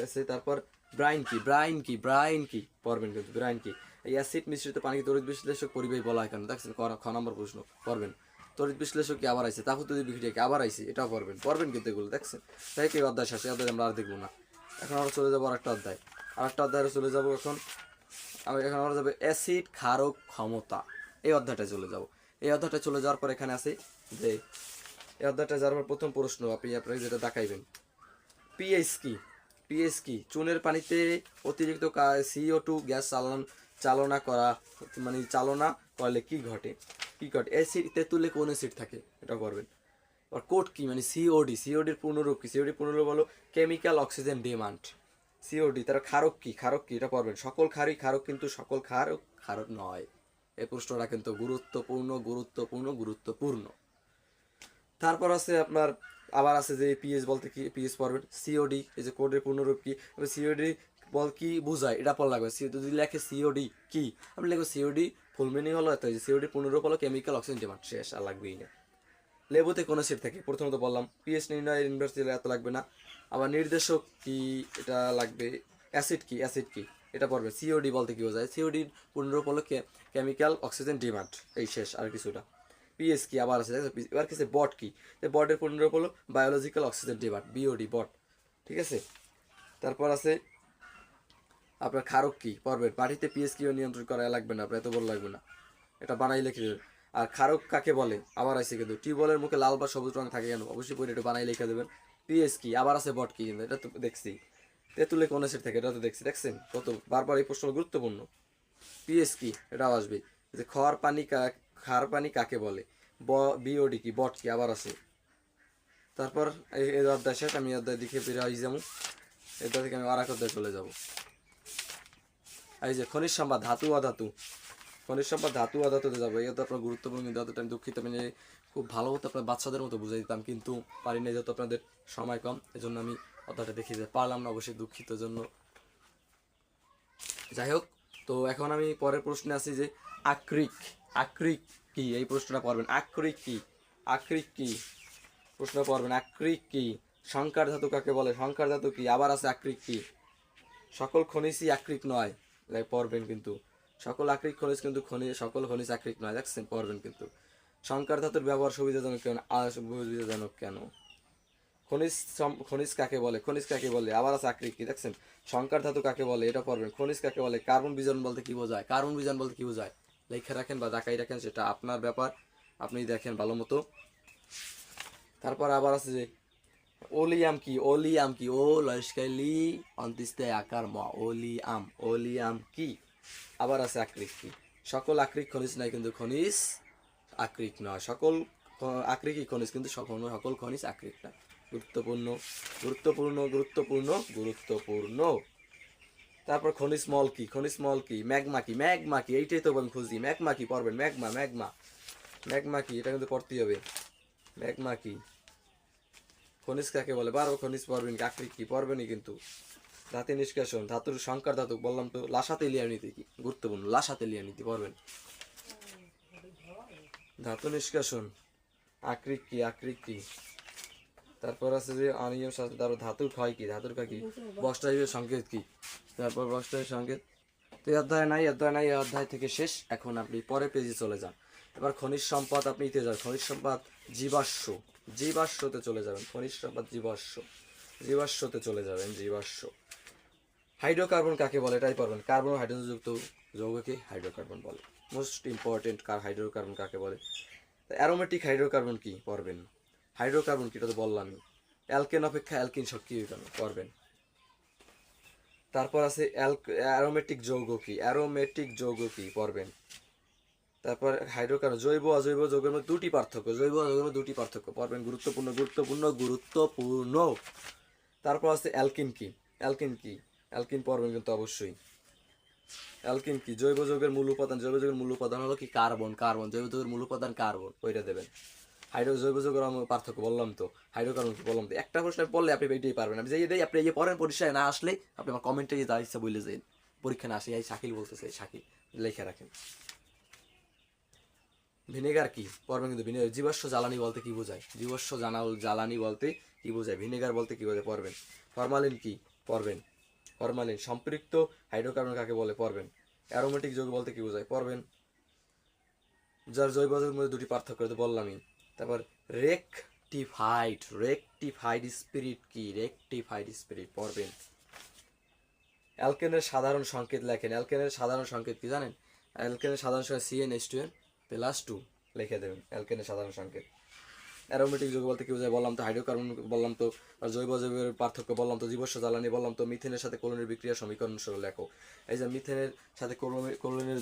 আছে, তারপর ব্রাইন কি, ব্রাইন কি, ব্রাইন কি পড়বেন কিন্তু, ব্রাইন কি। এই অ্যাসিড মিশ্রিত পানিকে তড়িৎ বিশ্লেষক পরিবাহী বলা হয় কেন, দেখছেন খ নম্বর প্রশ্ন, পড়বেন। তড়িৎ বিশ্লেষক কি আবার আইছে, তাপ উৎপাদী বিক্রিয়া কি আবার আইছে, এটাও পড়বেন, পড়বেন কিন্তু এগুলো। দেখছেন তাই কি অধ্যায় শেষ, এই অধ্যায় আমরা আর দেখবো না। এখন আমরা চলে যাবো আরেকটা অধ্যায়, আরেকটা অধ্যায়ে চলে যাবো। এখন আমরা যাবো অ্যাসিড ক্ষারক ক্ষমতা, এই অধ্যায়টা চলে যাবো। এই অধ্যায়টা চলে যাওয়ার পর এখানে আছে যে এই অধ্যায়টা যাওয়ার পর প্রথম প্রশ্ন আপনি আপনাকে যেটা দেখাইবেন, পিএইচ কি, পিএইচ কি, চুনের পানিতে অতিরিক্ত CO2 গ্যাস চালনা করা, মানে চালনা করলে কি ঘটে, কি ঘটে। অ্যাসিড তেঁতুলে কোন অ্যাসিড থাকে, এটা করবেন। আর কোড কি, মানে সিওডি, সিওডির পূর্ণরূপ কি, সিওডির পূর্ণরূপ হলো কেমিক্যাল অক্সিজেন ডিমান্ড, সিওডি। তার ক্ষারক কি, ক্ষারক কি, এটা পড়বেন। সকল ক্ষারই ক্ষারক কিন্তু সকল ক্ষারক ক্ষারক নয়, এই প্রশ্নটা কিন্তু গুরুত্বপূর্ণ, গুরুত্বপূর্ণ, গুরুত্বপূর্ণ। তারপর আছে আপনার আবার আছে যে পিএইচ বলতে কি, পিএইচ পড়বেন। সিওডি, এই যে কোডের পূর্ণরূপ কি, সিওডি বল কি বোঝায়, এটা পড়া লাগবে। যদি লেখে সিওডি কি, আপনি লিখবো সিওডি ফুল মিনিং হলো এত, সিওডি পূর্ণরূপ হলো কেমিক্যাল অক্সিজেন ডিমান্ড, শেষ, আর লাগবেই না। লেবুতে কোন অ্যাসিড থাকে, প্রথমত বললাম। পিএইচ নির্ণয় ইউনিভার্সিটি এত লাগবে না। আবার নির্দেশক কি, এটা লাগবে। অ্যাসিড কি, অ্যাসিড কি, এটা পড়বে। সিওডি বলতে কি বোঝায়, সিওডির পূর্ণরূপ হলো কেমিক্যাল অক্সিজেন ডিমান্ড, এই শেষ, আর কিছুটা। পিএস কি আবার আছে, এবার কিছু বট কি, বটের পূর্ণরূপ হলো বায়োলজিক্যাল অক্সিজেন ডিমান্ড, বিওডি, বট, ঠিক আছে। তারপর আছে আপনার ক্ষারক কি, পড়বেন। মাটিতে পিএইচ কিও নিয়ন্ত্রণ করা লাগবে না, আপনার এত বড় লাগবে না, এটা বানাই লিখে দেবেন। আর ক্ষারক কাকে বলে আবার আছে কিন্তু, টিউবওয়েলের মুখে লাল বা সবুজ রং থাকে কেন, অবশ্যই পরে একটু বানাই লিখে দেবেন। পিএস কি আবার আছে, বট কি, কিন্তু এটা তো দেখছি। তেঁতুলে কোন অ্যাসিড থাকে, এটা তো দেখছি, দেখছেন কত বারবার এই প্রশ্ন গুরুত্বপূর্ণ। পিএস কি, এটাও আসবে। যে খার পানি কাকে বলে, বিওডি কি, বট কি আবার আছে। তারপর এই অধ্যায় শেষ, আমি অধ্যায় দিকে বেরিয়ে আই যাবো। এটা থেকে আমি আর এক অধ্যায় চলে যাবো। এই যে খনিজ সম্পদ, ধাতু অধাতু, খনিজ সম্পদ ধাতু অধাতুতে যাবো। এই তো আপনার গুরুত্বপূর্ণ, কিন্তু অতটা আমি দুঃখিত, মানে খুব ভালো হতো আপনার বাচ্চাদের মতো বুঝাই দিতাম, কিন্তু পারি না, যেহেতু আপনাদের সময় কম, এই জন্য আমি অতটা দেখিয়ে যেতে পারলাম না, অবশ্যই দুঃখিত জন্য। যাই হোক, তো তো এখন আমি পরের প্রশ্নে আছি যে আকরিক, আকরিক কি, এই প্রশ্নটা পড়বেন। আকরিক কি, আকরিক কি প্রশ্ন পড়বেন। আকরিক কি, সংকার ধাতু কাকে বলে, সংকার ধাতু কি, আবার আছে আকরিক কি, সকল খনিজই আকরিক নয়, পড়বেন কিন্তু। সকল আকরিক খনিজ কিন্তু সকল খনিজ আকরিক নয়, দেখছেন, পড়বেন কিন্তু। সংকার ধাতুর ব্যবহার সুবিধাজনক কেন, সুবিধাজনক কেন, খনিজ খনিজ কাকে বলে, খনিজ কাকে বলে, আবার আছে আকরিক কি, দেখছেন। সংকার ধাতু কাকে বলে, এটা পড়বেন। খনিজ কাকে বলে, কার্বন বিজারণ বলতে কি বোঝায়, কার্বন বিজারণ বলতে কি বোঝায়, লেখা রাখেন বা দেখাই রাখেন, সেটা আপনার ব্যাপার, আপনি দেখেন ভালো মতো। তারপর আবার আছে যে ওলিয়াম কি, ওলিয়াম কি, ও লস্কাইলি অন্তিস্তে আকার ম, ওলিয়াম, ওলিয়াম কি, আবার আছে আকরিক কি। সকল আকরিক খনিজ নাই কিন্তু খনিজ আকরিক নয়, সকল আকরিকই খনিজ কিন্তু সকল খনিজ আকরিক না। গুরুত্বপূর্ণ, গুরুত্বপূর্ণ, গুরুত্বপূর্ণ, গুরুত্বপূর্ণ। তারপর খনিজ মল কি, খনিজ মল কি, ম্যাগমা কি, ম্যাগমা কি, এইটাই তো আমি খুঁজি, ম্যাগমা কি পড়বেন, ম্যাগমা, ম্যাগমা, ম্যাগমা কি, এটা কিন্তু পড়তেই হবে। ম্যাগমা কি, খনিজ কাকে বলে, বারো খনিজ পড়বেন, আকরিক কি পড়বেনই কিন্তু। ধাতু নিষ্কাশন, ধাতুর সংকার ধাতু বললাম তো, লাসা তেলিয়া নীতি কি, গুরুত্বপূর্ণ, লাসা তেলিয়া নীতি পড়বেন। ধাতু নিষ্কাশন, আকরিক কি, আকরিক কি। তারপর আছে যে অনিয়ম শাস্ত্র, তারপর ধাতুর ক্ষয় কি, ধাতুর ক্ষয় কি, বস্টাইবের সংকেত কি, তারপর বস্টাইবের সংকেত। তো এই অধ্যায় নাই, অধ্যায় নাই, এই অধ্যায় থেকে শেষ। এখন আপনি পরের পেজে চলে যান। এবার খনিজ সম্পদ আপনি ইতে যান, খনিজ সম্পদ জীবাশ্ম, জীবাশ্মতে চলে যাবেন, খনিজ সম্পদ জীবাশ্ম, জীবাশ্মতে চলে যাবেন, জীবাশ্ম। হাইড্রোকার্বন কাকে বলে, এটাই পারবেন। কার্বন হাইড্রোজেন যুক্ত যৌগকে হাইড্রোকার্বন বলে। মোস্ট ইম্পর্টেন্ট, হাইড্রোকার্বন কাকে বলে। অ্যারোমেটিক হাইড্রোকার্বন কি পড়বেন। হাইড্রোকার্বন কি, এটা তো বললামই। অ্যালকেন অপেক্ষা অ্যালকিন সক্রিয় কেন পড়বেন। তারপর আছে অ্যারোমেটিক যৌগ কি, অ্যারোমেটিক যৌগ কি পড়বেন। তারপর হাইড্রোকার্বন, জৈব অজৈব যৌগের মধ্যে দুটি পার্থক্য, জৈব অজৈবের মধ্যে দুটি পার্থক্য পড়বেন, গুরুত্বপূর্ণ, গুরুত্বপূর্ণ, গুরুত্বপূর্ণ। তারপর আছে অ্যালকিন কি, অ্যালকিন কি, অ্যালকিন পড়বেন কিন্তু অবশ্যই। অ্যালকিন কি, জৈব যৌগের মূল উপাদান, জৈব যৌগের মূল উপাদান হলো কি কার্বন, কার্বন, জৈব যৌগের মূল উপাদান কার্বন, ওইটা দেবেন। জৈব যৌগের পার্থক্য বললাম তো, হাইড্রোকার্বন কি বললাম তো। একটা প্রশ্ন পড়লে আপনি এইটাই পারবেন। আপনি যেই আপনি এই পড়েন, পরীক্ষায় না আসলে আপনি আমার কমেন্টে যা ইচ্ছা বলে যান, পরীক্ষা না আসে এই শাকিল বলতেছে, এই শাকিল লেখা রাখেন। ভিনেগার কি পড়বেন কিন্তু, ভিনেগার জীবাশ্ম জ্বালানি বলতে কি বোঝায়, জীবাশ্ম জ্বালানি বলতে কি বোঝায়, ভিনেগার বলতে কি বোঝায় পড়বেন। ফরমালিন কি পড়বেন, ফরমালিন। সম্পৃক্ত হাইড্রোকার্বন কাকে বলে পড়বেন। অ্যারোমেটিক যৌগ বলতে কি বোঝায় পড়বেন। যার জৈব যৌগের মধ্যে দুটি পার্থক্য তো বললামই। তারপর রেকটিফাইড, রেকটিফাইড স্পিরিট কি, রেকটিফাইড স্পিরিট পড়বেন। অ্যালকেনের সাধারণ সংকেত লেখেন, অ্যালকেনের সাধারণ সংকেত কি জানেন। অ্যালকেনের সাধারণ সংকেত CnH2n+2 লিখে দেবেন, অ্যালকেনের সাধারণ সংকেত। অ্যারোমেটিক যৌগ বলতে কি বোঝায় বললাম তো, হাইড্রোকার্বন বললাম তো, আর জৈব যৌগের পার্থক্য বললাম তো, জীবাশ্ম জ্বালানি বললাম তো। মিথেনের সাথে ক্লোরিনের বিক্রিয়া সমীকরণ সহ লেখো। এই যে মিথেনের সাথে ক্লোরিনের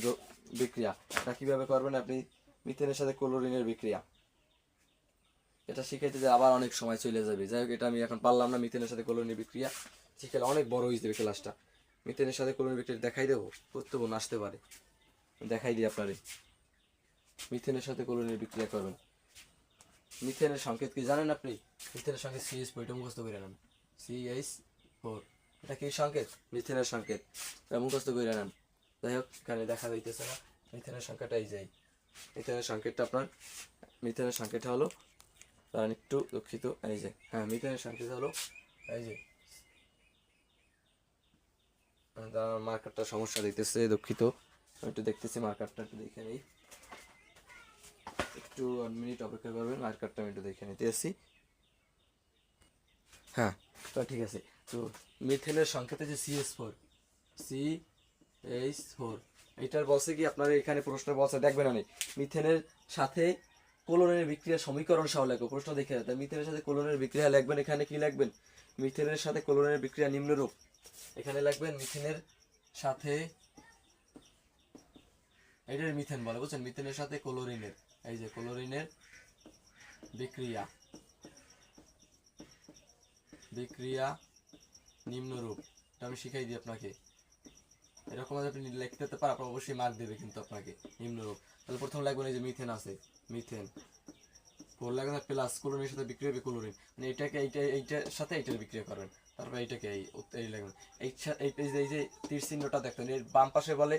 বিক্রিয়া, এটা কিভাবে করবেন আপনি। মিথেনের সাথে ক্লোরিনের বিক্রিয়া, এটা শিখাইতে যে আবার অনেক সময় চলে যাবে। যাই হোক, এটা আমি এখন পারলাম না। মিথেনের সাথে ক্লোরিনের বিক্রিয়া শিখালে অনেক বড় হয়ে যাবে ক্লাসটা। মিথেনের সাথে ক্লোরিনের বিক্রিয়া দেখাই দেবো, গুরুত্বপূর্ণ আসতে পারে, দেখাই দিই আপনারে। মিথেনের সাথে ক্লোরিনের বিক্রিয়া করবেন। মিথেনের সংকেত কি জানেন আপনি। মিথেনের সংকেত CH4, এটা মুখস্থ করে নেন, CH4, এটা কি সংকেত, মিথেনের সংকেত, এটা মুখস্থ করে নেন। যাই হোক, এখানে দেখা যাইতেছে না মিথেনের সংখ্যাটাই যাই। মিথেনের সংকেতটা আপনার, মিথেনের সংকেতটা হলো, কারণ একটু দুঃখিত, এই যে হ্যাঁ, মিথেনের সংকেত হলো এই যে, মার্কারটা সমস্যা দিতেছে, দুঃখিত, আমি একটু দেখতেছি মার্কারটা, একটু দেখে নেই, একটু 1 মিনিট অপেক্ষা করবেন, মার্কারটা আমি একটু দেখে নিতে আসি। হ্যাঁ, তো ঠিক আছে। তো মিথেনের সংকেতে যে CH4, এইটার বলছে কি আপনার এখানে প্রশ্ন বলছে, দেখবেন আমি মিথেনের সাথে ক্লোরিনের বিক্রিয়া সমীকরণ সহ লেখো, প্রশ্ন দেখে তাই মিথেনের সাথে ক্লোরিনের বিক্রিয়া লিখবেন। এখানে কি লিখবেন, মিথেনের সাথে ক্লোরিনের বিক্রিয়া নিম্নরূপ, এখানে লিখবেন মিথেনের সাথে, এটার মিথেন বলে বুঝছেন, মিথেনের সাথে ক্লোরিনের, এই যে ক্লোরিনের বিক্রিয়া, বিক্রিয়া নিম্নরূপ, এটা আমি শিখাই দিই আপনাকে। এরকম আপনি লিখতে পারেন, আপনার অবশ্যই মার্ক দেবে কিন্তু আপনাকে, নিম্নরূপ। তাহলে প্রথম লাগবে এই যে মিথেন আছে, মিথেন, 4 প্লাস ক্লোরিনের সাথে বিক্রিয়া হবে ক্লোরিন, মানে এটাকে এইটার সাথে এইটার বিক্রিয়া করবেন। তারপর এইটাকে এই লাগবে এই যে তীর চিহ্নটা দেখতেন, এর বাম পাশে বলে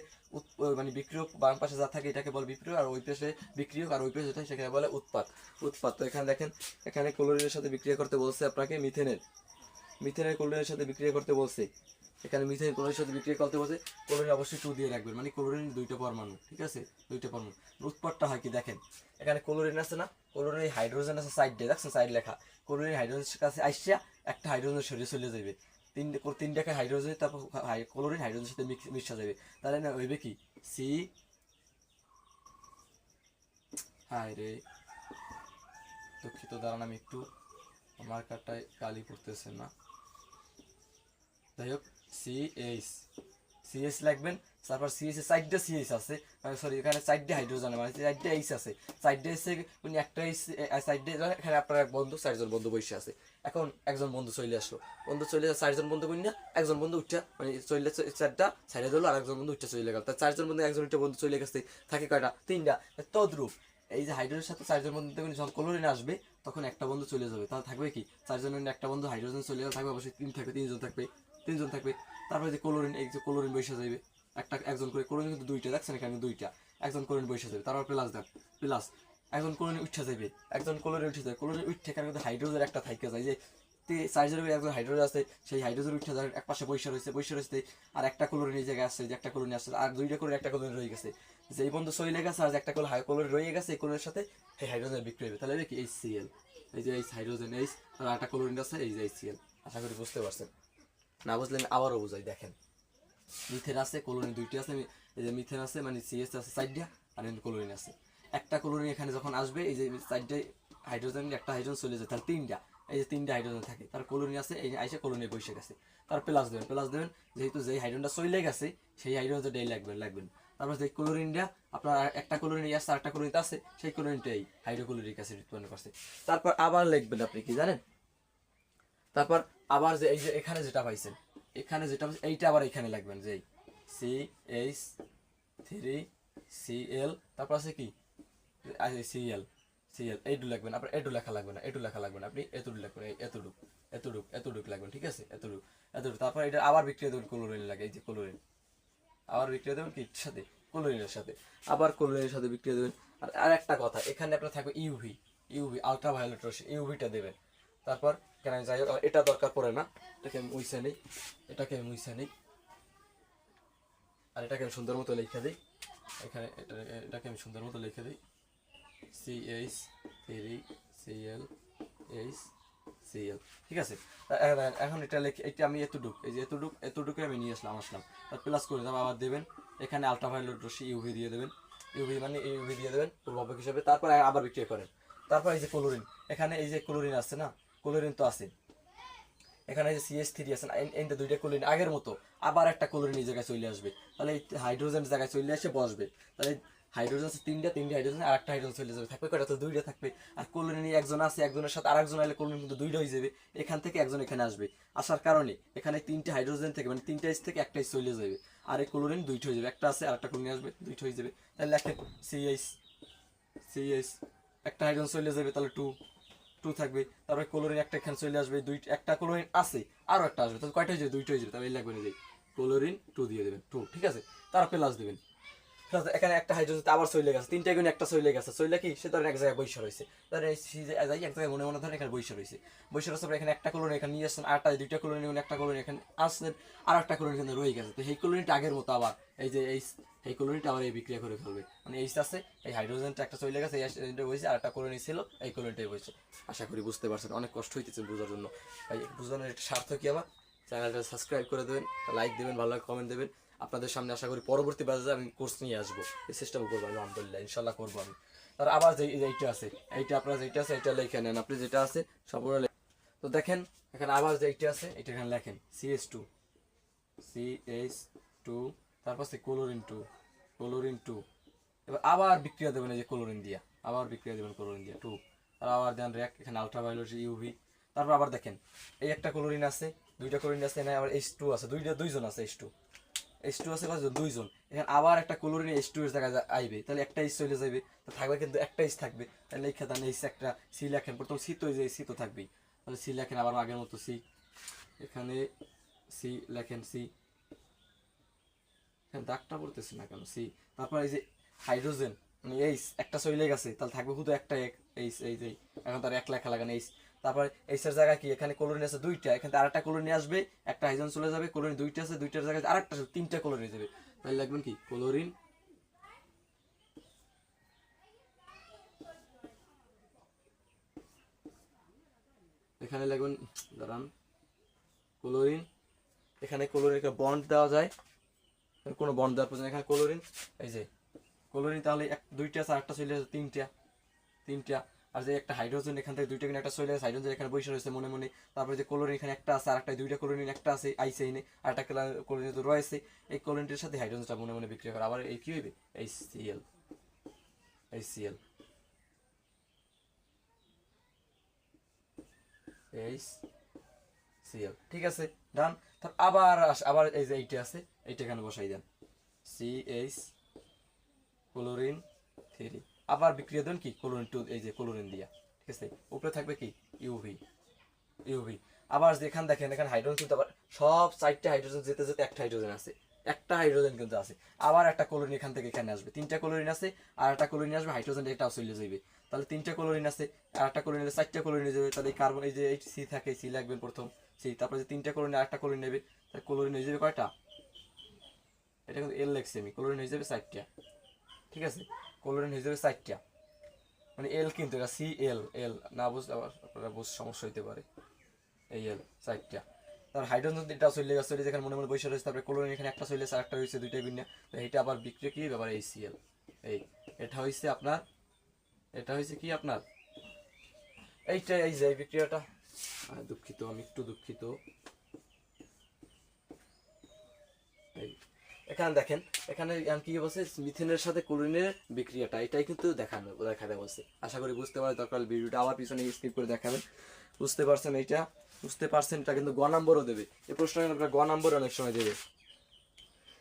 মানে বিক্রিয়ক, বাম পাশে যা থাকে এটাকে বলে বিক্রিয়ক, আর ওই পাশে বিক্রিয়ক, আর ওই পাশে যেটা সেখানে বলে উৎপাদ। তো এখানে দেখেন, এখানে ক্লোরিনের সাথে বিক্রিয়া করতে বলছে আপনাকে মিথেনের ক্লোরিনের সাথে বিক্রিয়া করতে বলছে। এখানে মিথেন ক্লোরিনের সাথে বিক্রিয়া করতে বলছে, ক্লোরিন অবশ্যই 2 দিয়ে রাখবেন, মানে ক্লোরিন 2টা পরমাণু, ঠিক আছে, 2টা পরমাণু। উৎপাদটা হয় কি দেখেন, এখানে ক্লোরিন আছে না, ক্লোরিন হাইড্রোজেন আছে সাইডে, দেখছেন সাইড লেখা, ক্লোরিন হাইড্রোজেনের কাছে আইসা একটা হাইড্রোজেন সরিয়ে চলে যাবে, তিনটাকে হাইড্রোজেন, তারপর ক্লোরিন হাইড্রোজেনের সাথে মিশা যাবে, তাহলে না হইবে কি সি, হাই রে দুঃখিত, দাঁড়ান আমি একটু, আমার কারটায় কালি পড়তেছে না, যাই হোক সিএইচ লাগবেন। তারপর সিএইচ এর সাইডে সিএইচ আছে, সরি এখানে সাইডে হাইড্রোজেন, মানে সাইডে এইচ আছে, সাইডে এসে উনি একটা সাইডে, এখানে আপনার এক বন্ধু 4জন বন্ধু বসে আছে, এখন একজন বন্ধু চলে আসলো, 4জন বন্ধু বলি না, একজন বন্ধু উঠা মানে চলে 4টা সাইডে দিল, আর একজন বন্ধু উঠা চলে গেল, তার 4জন বন্ধু একজন উঠা বন্ধু চলে গেছে, থাকে কয়টা 3টা। তদ্রূপ এই যে হাইড্রোজেনের সাথে 4জন বন্ধু দেখবেন যখন ক্লোরিন আসবে তখন একটা বন্ধু চলে যাবে, তাহলে থাকবে কি 4জনের একটা বন্ধু হাইড্রোজেন চলে গেলে থাকবে অবশ্যই 3জন থাকবে। তারপরে যে ক্লোরিন, এই যে ক্লোরিন বসে যাবে, একজন করে ক্লোরিন কিন্তু 2টা, দেখছেন এখানে 2টা, একজন ক্লোরিন বসে যাবে, তারপর প্লাস একজন ক্লোরিন উঠে যাবে, ক্লোরিন উঠে এখানে কিন্তু হাইড্রোজেন একটা থাইকে যায়, যে 4জনের একজন হাইড্রোজেন আছে, সেই হাইড্রোজেন উঠে যায় এক পাশে বসে রয়েছে, আর একটা ক্লোরিন এই জায়গায় আসছে, যে একটা ক্লোরিন আসছে, আর 2টা করে একটা ক্লোরিন রয়ে গেছে, যে এই বন্ধু চলে গেছে, আর একটা ক্লোরিন রয়ে গেছে, এই ক্লোরিনের সাথে এই হাইড্রোজেন বিক্রি হবে, তাহলে কি HCl, এই যে হাইড্রোজেন এইচ, আর একটা ক্লোরিন আছে এই যে HCl। আশা করি বুঝতে পারছেন, না বুঝলে আমি আবারও বুঝাই। দেখেন মিথেন আছে, ক্লোরিন 2টি আছে, এই যে মিথেন আছে মানে সিএস আছে 4টা, আর ক্লোরিন আছে একটা। ক্লোরিন এখানে যখন আসবে, এই যে 4টে হাইড্রোজেন, একটা হাইড্রোজেন চলে যায়, তাহলে 3টা, এই যে 3টা হাইড্রোজেন থাকে, তার ক্লোরিন আছে, এই আইসে ক্লোরিনে বসে গেছে, তার প্লাস দেবেন, যেহেতু যেই হাইড্রোজেনটা চলে গেছে সেই হাইড্রোজেনটা ডেই লাগবেন। তারপর যে ক্লোরিনটা আপনার একটা ক্লোরিন আসছে, আরেকটা ক্লোরিন আছে, সেই ক্লোরিনটাই হাইড্রোক্লোরিক অ্যাসিড উৎপন্ন করছে। তারপর আবার লিখবেন আপনি কি জানেন, তারপর আবার যে এই যে এখানে যেটা পাইছেন, এখানে যেটা এইটা আবার এখানে লাগবেন, যে CH3Cl, তারপর আছে কি Cl, এইটু লাগবেন, আপনার এটু লেখা লাগবে না, আপনি এতটুকু লাগবেন, এতটুকু লাগবেন, ঠিক আছে, এতটুকু। তারপর এটা আবার বিক্রিয়া দেবেন ক্লোরিন লাগে, এই যে ক্লোরিন আবার বিক্রিয়া দেবেন কি সাথে, ক্লোরিনের সাথে, আবার ক্লোরিনের সাথে বিক্রিয়া দেবেন। আর একটা কথা, এখানে আপনার থাকবে ইউভি আলট্রা ভায়োলেট রশ্মি, ইউভিটা দেবেন। তারপর কেন যাই হোক, এটা দরকার পড়ে না, এটাকে আমি মুইসা নেই, আর এটাকে আমি সুন্দর মতো লিখে দিই, এখানে এটাকে আমি সুন্দর মতো লিখে দিই, CH3Cl, ঠিক আছে। এখন এটা লিখে, এটা আমি এতটুকু আমি নিয়ে আসলাম, তার প্লাস করে দেবো, আবার দেবেন এখানে আলট্রাভায়োলেট রশ্মি ইউভি দিয়ে দেবেন, ইউভি দিয়ে দেবেন পূর্বাপক হিসাবে। তারপর আবার বিক্রিয়া করেন। তারপর এই যে ক্লোরিন, এখানে এই যে ক্লোরিন আছে না, ক্লোরিন তো আছে, এখানে যে CH3 আছে না, এই 2টা ক্লোরিন আগের মতো, আবার একটা ক্লোরিন এই জায়গায় চলে আসবে, তাহলে এই হাইড্রোজেন জায়গায় চলে এসে বসবে, তাহলে হাইড্রোজেন আছে 3টা হাইড্রোজেন, আর একটা হাইড্রোজেন চলে যাবে, থাকবে কয়টা, তো 2টা থাকবে। আর ক্লোরিন একজন আছে, একজনের সাথে আরেকজন আইলে ক্লোরিন কিন্তু 2টা হয়ে যাবে, এখান থেকে একজন এখানে আসবে, আসার কারণে এখানে 3টে হাইড্রোজেন থেকে মানে 3টা থেকে একটা চলে যাবে, আর এই ক্লোরিন 2টা হয়ে যাবে, একটা আছে আর একটা ক্লোরিন আসবে, 2টা হয়ে যাবে, তাহলে লেখেন CH, একটা হাইড্রোজেন চলে যাবে, তাহলে 2 থাকবে। তারপরে ক্লোরিন একটা এখানে চলে আসবে, একটা ক্লোরিন আছে, আরো একটা আসবে, তাহলে কয়টা হয়ে যাবে, 2টা হয়ে যাবে, তাহলে এই লাগবে না, যে ক্লোরিন 2 দিয়ে দেবেন, 2, ঠিক আছে। তার প্লাস দেবেন, এখানে একটা হাইড্রোজেন আবার চলে গেছে, 3টা গুণ একটা চলে গেছে, চলে কি সে ধরেন এক জায়গায় বৈশা রয়েছে, ধরেন এক জায়গায় মনে ধরেন এখানে বৈশা রয়েছে, এখানে একটা ক্লোরিন এখানে নিয়ে আসছেন, আরটা 2টা ক্লোরিন একটা ক্লোরিন এখানে আসছেন, আর একটা ক্লোরিন এখানে রয়ে গেছে, তো সেই ক্লোরিনটা আগের মতো আবার এই যে এই ক্লোরিনটা আবার এই বিক্রিয়া করে ফেলবে, মানে এইচ আছে, এই হাইড্রোজেনটা একটা চলে গেছে, এই হয়েছে, আর একটা ক্লোরিন ছিল, এই ক্লোরিনটাই হয়েছে। আশা করি বুঝতে পারছেন, অনেক কষ্ট হইতেছে বোঝার জন্য, ভাই বোঝানোর একটা স্বার্থ কি, আমার চ্যানেলটা সাবস্ক্রাইব করে দেবেন, লাইক দেবেন, ভালো লাগে কমেন্ট দেবেন। আপনাদের সামনে আশা করি পরবর্তী বাজারে আমি কোর্স নিয়ে আসবো, এই চেষ্টা করবো, আলহামদুলিল্লাহ ইনশাল্লাহ করবো আমি। তার আবার যে এইটা আছে, এইটা আপনার যেটা আছে এটা লিখে নেন, আপনি যেটা আছে সবগুলো। তো দেখেন এখানে আবার যে এইটা আছে, এটা এখানে লেখেন CH2, তারপর সে ক্লোরিন 2, এবার আবার বিক্রিয়া দেবেন এই যে ক্লোরিন দিয়া, আবার বিক্রিয়া দেবেন ক্লোরিন দিয়া 2, আর আবার দেন র্যাক, এখানে আলট্রাভায়োলেট ইউভি। তারপর আবার দেখেন এই একটা ক্লোরিন আছে, 2টা ক্লোরিন আছে, এখানে আবার H2 আছে, 2জন আছে, H2 আছে কতজন, 2জন, এখানে আবার একটা ক্লোরিন H2 এর জায়গায় আইবে, তাহলে একটা H চলে যাবে, থাকবে কিন্তু একটা এইচ থাকবে, তাহলে লেখা দেন এইচ একটা, সি লেখেন প্রথম সি, তো যে সি তো থাকবেই, তাহলে সি লেখেন আবার আগের মতো সি, এখানে সি লেখেন সি, এখানে দাগটা পড়তেছে না কেন সি। তারপর এই যে হাইড্রোজেন মানে এইচ একটা চলে গেছে, তাহলে থাকবে শুধু একটা এইচ, এই যে এখন তার এক লেখা লাগান এইচ। তারপর এইচের জায়গায় কি এখানে ক্লোরিন আছে দুইটা, এখানে আরেকটা ক্লোরিন আসবে, একটা হাইড্রোজেন চলে যাবে, ক্লোরিন দুইটা আছে, দুইটার জায়গায় আরেকটা তিনটা ক্লোরিন যাবে, তাহলে লাগবেন কি ক্লোরিন। এখানে লাগবেন দাঁড়ান ক্লোরিন, এখানে ক্লোরিন বন্ড দেওয়া যায়, কোনো বন্ড দেওয়ার প্রয়োজন, এখানে ক্লোরিন, এই যে ক্লোরিন তাহলে দুইটা আছে, আরেকটা চলে যাচ্ছে তিনটা, তিনটা। আর যে একটা হাইড্রোজেন এখান থেকে দুইটা কিনে একটা চলে গেছে, হাইড্রোজেন এখানে বসে রয়েছে মনে মনে। তারপরে যে ক্লোরিন এখানে একটা আছে, আর একটা দুইটা ক্লোরিন একটা আছে আইসে এনে, আর একটা ক্লোরিন তো রয়েছে, এই ক্লোরিনটির সাথে হাইড্রোজেনটা মনে মনে বিক্রিয়া করে, আবার এই কি হইবে HCl, HCl, HCl, ঠিক আছে ডান। তার আবার আবার এই যে এইটা আছে, এইটা এখানে বসাই দেন CH ক্লোরিন 3, আবার বিক্রিয়া দেন কি ক্লোরিন 2, এই যে ক্লোরিন দিয়া, ঠিক আছে। উপরে থাকবে কি ইউভি, ইউভি। আবার যেখানে দেখেন এখানে হাইড্রোজেন কিন্তু আবার সব 4টা হাইড্রোজেন যেতে যেতে একটা হাইড্রোজেন আছে, একটা হাইড্রোজেন কিন্তু আছে, আবার একটা ক্লোরিন এখান থেকে এখানে আসবে, 3টা ক্লোরিন আছে, আর একটা ক্লোরিন আসবে, হাইড্রোজেন এটাও চলে যাবে, তাহলে 3টা ক্লোরিন আছে, আর একটা ক্লোরিন 4টা ক্লোরিন যাবে, তাহলে এই কার্বন এই যে এই সি থাকে, সি লাগবে প্রথম সি, তারপরে যে 3টা ক্লোরিন আর একটা ক্লোরিন নেবে, তাহলে ক্লোরিন হয়ে যাবে কয়টা, এটা কিন্তু এল লেখছি আমি, ক্লোরিন হয়ে যাবে 4টা, ঠিক আছে, ক্লোরিন হয়ে যাবে 4টা, মানে এল কিন্তু এটা সি এল, এল না বুঝলে আবার আপনারা বুঝ সমস্যা হইতে পারে, এই এল 4টা। তার হাইড্রোজেন এটা চলে গেছে, যেখানে মনে মনে বসে রয়েছে, তারপরে ক্লোরিন এখানে একটা চলে গেছে, আর একটা রয়েছে দুইটাই বিন্যা, তো এইটা আবার বিক্রিয়া কি ব্যাপার HCl, এই এটা হইছে আপনার, এটা হইছে কি আপনার এইটা, এই যে বিক্রিয়াটা, দুঃখিত আমি একটু দুঃখিত, এই এখানে দেখেন, এখানে কি বলছে মিথেনের সাথে ক্লোরিনের বিক্রিয়াটা, এটাই কিন্তু দেখাতে বলছে। আশা করি বুঝতে পারে, দরকার ভিডিওটা আবার পিছনে স্কিপ করে দেখাবেন, বুঝতে পারছেন এইটা, বুঝতে পারছেন। এটা কিন্তু গ নম্বরও দেবে, এই প্রশ্ন গ নম্বর অনেক সময় দেবে।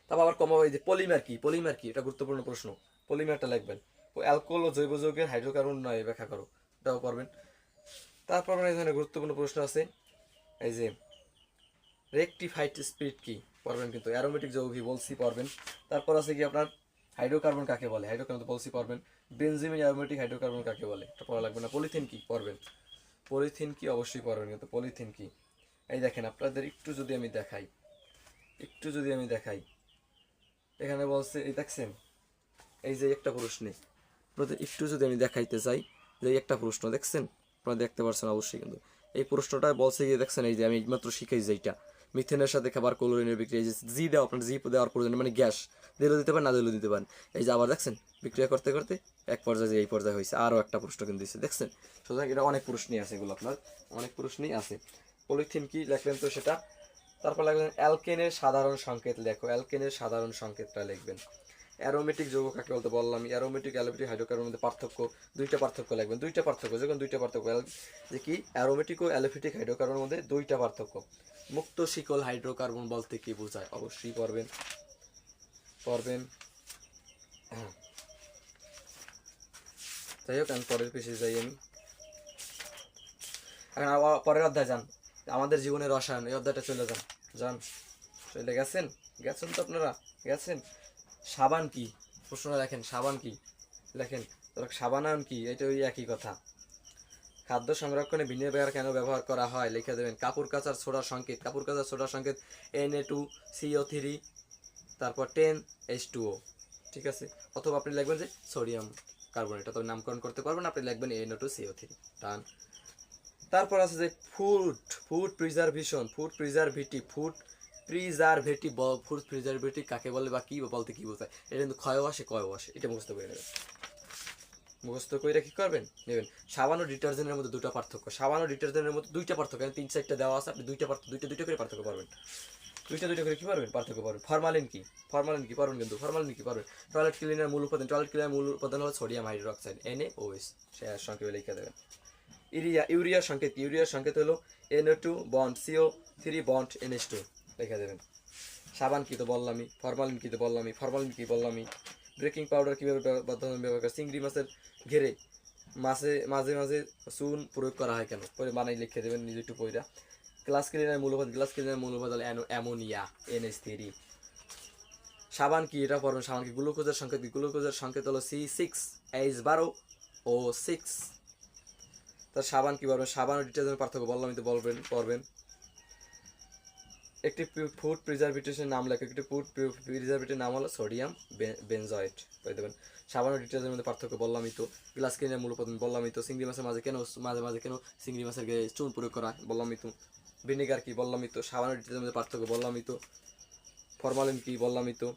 তারপর আবার কমাবো, এই যে পলিমার কি, পলিমার কি, এটা গুরুত্বপূর্ণ প্রশ্ন, পলিমারটা লিখবেন। অ্যালকোহল ও জৈব যৌগের হাইড্রোকার্বন নয় ব্যাখ্যা করো, এটাও পারবেন। তারপর এখানে গুরুত্বপূর্ণ প্রশ্ন আছে, এই যে রেকটিফাইড স্পিরিট কি পারবেন, কিন্তু অ্যারোমেটিক যৌগ কি বলছি পারবেন। তারপর আছে কি আপনার হাইড্রোকার্বন কাকে বলে, হাইড্রোকার্বন তো বলছি পারবেন। বেনজিমিন অ্যারোমেটিক হাইড্রোকার্বন কাকে বলে, এটা পড়া লাগবে না। পলিথিন কি পারবেন, পলিথিন কি অবশ্যই পারবেন, কিন্তু পলিথিন কি, এই দেখেন আপনাদের একটু যদি আমি দেখাই, একটু যদি আমি দেখাই, এখানে বলছে এই দেখছেন, এই যে একটা প্রশ্নে একটু যদি আমি দেখাইতে চাই, যে একটা প্রশ্ন দেখছেন, আপনারা দেখতে পারছেন অবশ্যই, কিন্তু এই প্রশ্নটা বলছে গিয়ে দেখছেন, এই যে আমি মাত্র শিখাই যেটা মিথেনের সাথে খাবার ক্লোরিনের বিক্রিয়া, যে জি দেওয়া, আপনার জি দেওয়ার প্রয়োজন মানে গ্যাস দিলেও দিতে পারেন, না দিলেও দিতে পারেন। এই যে আবার দেখছেন বিক্রিয়া করতে করতে এক পর্যায়ে এই পর্যায়ে হয়েছে, আরও একটা প্রশ্ন কিন্তু দিচ্ছে দেখছেন। সুতরাং এটা অনেক প্রশ্নই আছে, এগুলো আপনার অনেক প্রশ্নই আছে। পলিথিন কি লেখলেন তো সেটা। তারপর লাগলেন অ্যালকেনের সাধারণ সংকেত লেখো, অ্যালকেনের সাধারণ সংকেতটা লিখবেন। অ্যারোমেটিক যৌগ কাকে বলতে বললাম, অ্যারোমেটিক অ্যালোমেটিক হাইড্রোকার্বনের মধ্যে পার্থক্য, দুইটা পার্থক্য লাগবেন, দুইটা পার্থক্য, যখন দুইটা পার্থক্য যে কি অ্যারোমেটিক ও অ্যালোফিটিক হাইড্রোকার্বনের মধ্যে দুইটা পার্থক্য। মুক্ত শিকল হাইড্রোকার্বন বলতে কি বোঝায়, অবশ্যই পড়বেন, পড়বেন। যাই হোক আমি পরের পেশে যাই, আমি এখন পরের অধ্যায় যান, আমাদের জীবনের রসায়ন, এই অধ্যায়টা চলে যান, যান চলে গেছেন, গেছেন তো আপনারা গেছেন। সাবান কি, প্রশ্নটা দেখেন, সাবান কি লেখেন, সাবানায়ন কি, এটা ওই একই কথা। খাদ্য সংরক্ষণে ভিনেগার কেন ব্যবহার করা হয় লিখে দেবেন। কাপড় কাচার সোডার সংকেত, কাপড় কাচার সোডার সংকেত Na2CO3, তারপর 10H2O, ঠিক আছে। অথবা আপনি লিখবেন যে সোডিয়াম কার্বনেট, তো নামকরণ করতে পারবেন, আপনি লিখবেন Na2CO3, টান। তারপর আছে যে food, food preservation, food preservative, food preservative, food preservative কাকে বলে বা কি বলতে কি বোঝায়, এটা কিন্তু ক্ষয় আসে কয়ও আসে, এটা মুখস্থ করে নেবেন, মুখস্থ করে কি করবেন নেবেন। সাবান ও ডিটারজেন্টের মধ্যে দুটো পার্থক্য, সাবান ও ডিটারজেন্টের মধ্যে দুইটা পার্থক্য, 3-4টা দেওয়া আছে, আপনি দুইটা করে পার্থক্য পারবেন, দুইটা করে কি পারবেন পার্থক্য পারবেন। ফরমালিন কি, ফরমালিন কি পারবেন, কিন্তু ফরমালিন কি পারবেন। টয়লেট ক্লিনার মূল উপাদান, টয়লেট ক্লিনার মূল উপাদান হলো সোডিয়াম হাইড্রোক্সাইড NaOH, সে সংক্ষেপে লিখে দেবেন। ইউরিয়ার সংকেত, ইউরিয়ার সংকেত হলো NO2 bond CO3 bond NH2 লিখে দেবেন। সাবান কি তো বললামই, ফরমালিন কি তো বললামই, ফরমালিন কি বললামই। বেকিং পাউডার কীভাবে ব্যবহার করে, চিংড়ি মাছের ঘেরে মাঝে মাঝে চুন প্রয়োগ করা হয় কেন, পরে বানাই লিখে দেবেন নিজে একটু পয়রা। গ্লাস ক্লিনার মূল উপাদান, গ্লাস ক্লিনার মূল উপাদান অ্যামোনিয়া NH3। সাবান কি, এটা পড়বেন। সাবান কি, গ্লুকোজের সংকেত কি, গ্লুকোজের সংকেত হলো C6H12O6। তার সাবান কি পড়বেন, সাবান ও ডিটারজেন্টের পার্থক্য বললাম, তো পড়বেন। একটি ফুড প্রিজারভেটিভের নাম লেখা, একটি ফুড প্রিজারভেটিভের নাম হলো সোডিয়াম বেনজয়েট, বলে দেবেন। সাবান ও ডিটারজেন্টের মধ্যে পার্থক্য বললামই তো। গ্লাস ক্লিনার মূল উপাদান বললামই তো। চিংড়ি মাছের মাঝে কেন চিংড়ি মাছের গায়ে চুন প্রয়োগ করা বললামই তো। ভিনেগার কি বললামই তো। সাবান ও ডিটারজেন্টের মধ্যে পার্থক্য বললামই তো। ফরমালিন কি বললামই তো।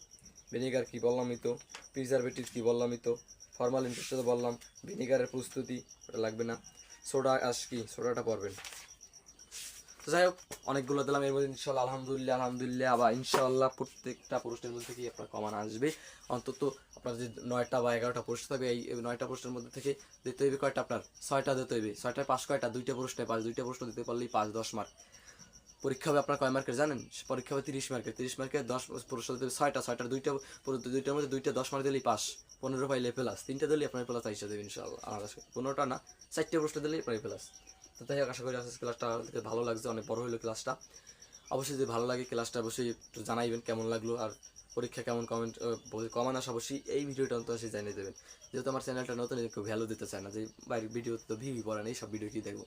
ভিনেগার কি বললামই তো। প্রিজারভেটিভ কি বললামই তো। ফরমালিন তো বললাম। ভিনেগারের প্রস্তুতি ওটা লাগবে না। সোডা আঁশ কি, সোডাটা পড়বেন। তো যাই হোক, অনেকগুলো দিলাম এর মধ্যে। ইনশাল্লাহ আলহামদুলিল্লাহ আবার ইনশাল্লাহ প্রত্যেকটা প্রশ্নের মধ্যে থেকে আপনার কমান আসবে। অন্তত আপনার যে 9টা বা 11টা প্রশ্ন থাকবে, এই 9টা প্রশ্নের মধ্যে থেকে দিতে হইবে কয়টা, আপনার 6টা দিতে হইবে। 6টায় পাস কয়টা, 2টা প্রশ্নে পাস। 2টা প্রশ্ন দিতে পারলেই পাস, 10 মার্ক। পরীক্ষা হবে আপনার কয় মার্কের জানেন, পরীক্ষা হবে 30 মার্কের। 30 মার্কের 10 প্রশ্ন দিতে হবে 6টার 2টার মধ্যে 2টা 10 মার্ক দিলেই পাস। 15 পাইলে প্লাস, 3টা দিলেই আপনার প্লাস আইসা দেবে ইনশাআল্লাহ। 15টা না, 4টে প্রশ্ন দিলেই আপনার প্লাস। তো তাই হোক, আশা করি আজকের ক্লাসটা ভালো লাগছে, অনেক বড় হলো ক্লাসটা। অবশ্যই যদি ভালো লাগে ক্লাসটা অবশ্যই একটু জানাইবেন কেমন লাগলো, আর পরীক্ষা কেমন কমান আসে অবশ্যই এই ভিডিওটা অন্তত জানিয়ে দেবেন। যেহেতু আমার চ্যানেলটা নতুন, কেউ ভ্যালু দিতে চায় না, যে বাইরের ভিডিও তো ভিউই পড়ে না, এই সব ভিডিও কি দেখবো।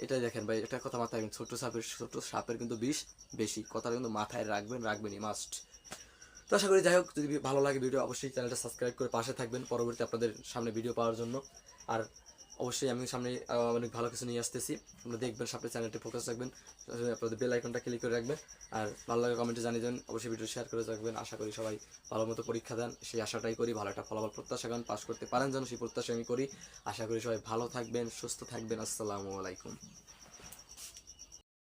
এটাই দেখেন ভাই, এটা কথা মাথায় রাখবেন, ছোট সাপের কিন্তু বিষ বেশি, কথাটা কিন্তু মাথায় রাখবেনই মাস্ট। তো আশা করি যাই হোক, যদি ভালো লাগে ভিডিও অবশ্যই চ্যানেলটা সাবস্ক্রাইব করে পাশে থাকবেন পরবর্তী আপনাদের সামনে ভিডিও পাওয়ার জন্য। আর অবশ্যই আমি সামনে অনেক ভালো কিছু নিয়ে আসতেছি, আপনারা দেখবেন, সামনে চ্যানেলটি ফোকাস রাখবেন, আপনাদের বেল আইকনটা ক্লিক করে রাখবেন। আর ভালো লাগে কমেন্টে জানিয়ে দেবেন, অবশ্যই ভিডিও শেয়ার করে রাখবেন। আশা করি সবাই ভালো মতো পরীক্ষা দেন, সেই আশাটাই করি। ভালো একটা ফলাফল প্রত্যাশা করেন, পাস করতে পারেন যেন, সেই প্রত্যাশা আমি করি। আশা করি সবাই ভালো থাকবেন, সুস্থ থাকবেন। আসসালামু আলাইকুম।